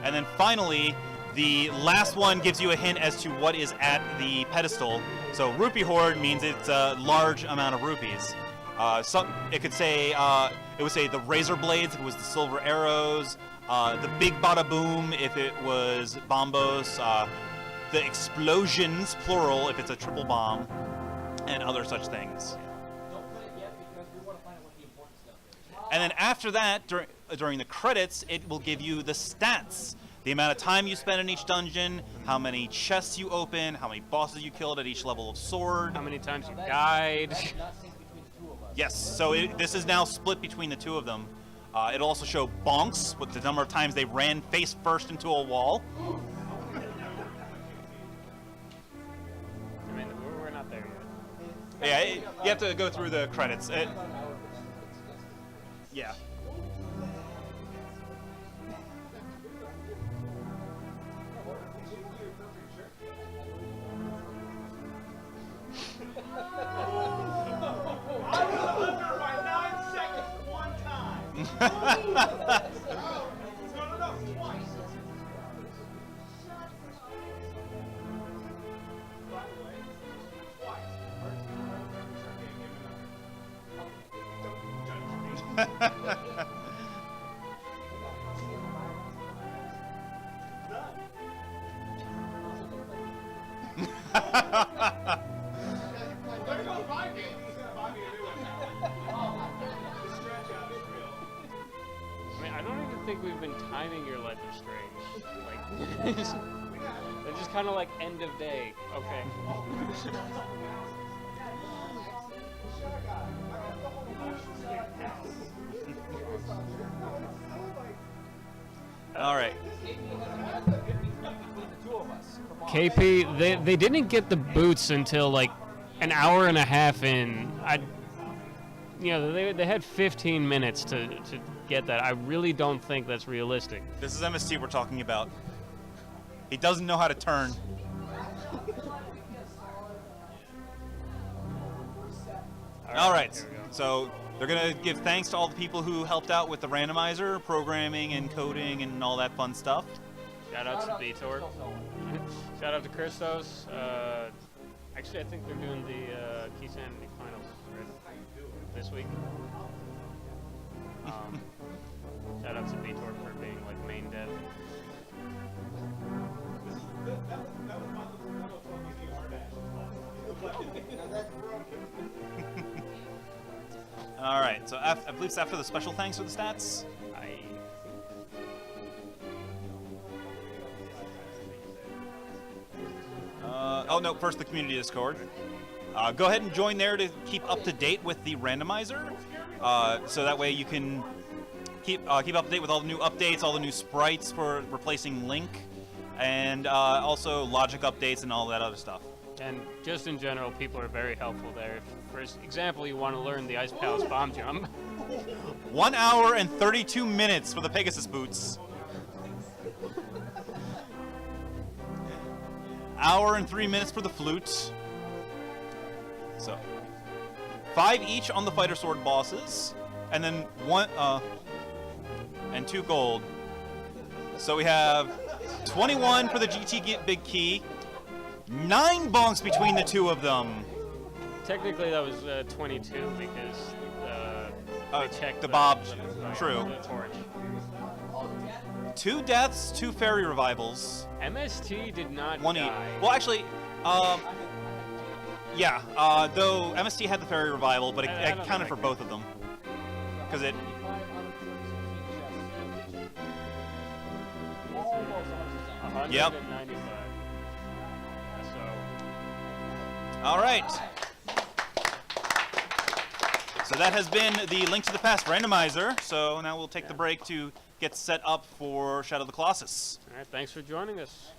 And then finally, the last one gives you a hint as to what is at the pedestal. So rupee hoard means it's a large amount of rupees. It could say it would say the razor blades if it was the silver arrows, the big bada boom if it was bombos, the explosions plural if it's a triple bomb, and other such things. And then after that, during the credits, it will give you the stats. The amount of time you spend in each dungeon, how many chests you open, how many bosses you killed at each level of sword. How many times you died? Yes, so this is now split between the two of them. It'll also show bonks, with the number of times they ran face first into a wall. I mean, we're not there yet. Yeah, you have to go through the credits. Yeah. I don't even think we've been timing your Ledger Strange. Like, they're just kind of like end of day. Okay. All right. KP, they didn't get the boots until like an hour and a half in. They had 15 minutes to get that. I really don't think that's realistic. This is MST we're talking about. He doesn't know how to turn. All right. Here we go. So they're going to give thanks to all the people who helped out with the randomizer, programming and coding and all that fun stuff. Shout out to Vitor. Shout out to Christos. Actually, I think they're doing the Key Sanity finals this week. Shout out to Vitor for being like main dev. All right. So I believe it's after the special thanks for the stats. Oh no! First, the community Discord. Go ahead and join there to keep up to date with the randomizer, so that way you can keep up to date with all the new updates, all the new sprites for replacing Link, and also logic updates and all that other stuff. And just in general, people are very helpful there. If, for example, you want to learn the Ice Palace bomb jump. 1 hour and 32 minutes for the Pegasus boots. Hour and 3 minutes for the flute. So, 5 each on the fighter sword bosses, and then 1 and 2 gold. So we have 21 for the GT Big Key. 9 bonks between the two of them. Technically, that was 22 because they checked the Bob. the True. The torch. 2 deaths, 2 fairy revivals. MST did not 1 die. each. Well, actually, yeah. Though MST had the fairy revival, but it counted for both of them because it. 195. All right. So that has been the Link to the Past randomizer. So now we'll take the break to get set up for Shadow of the Colossus. All right, thanks for joining us.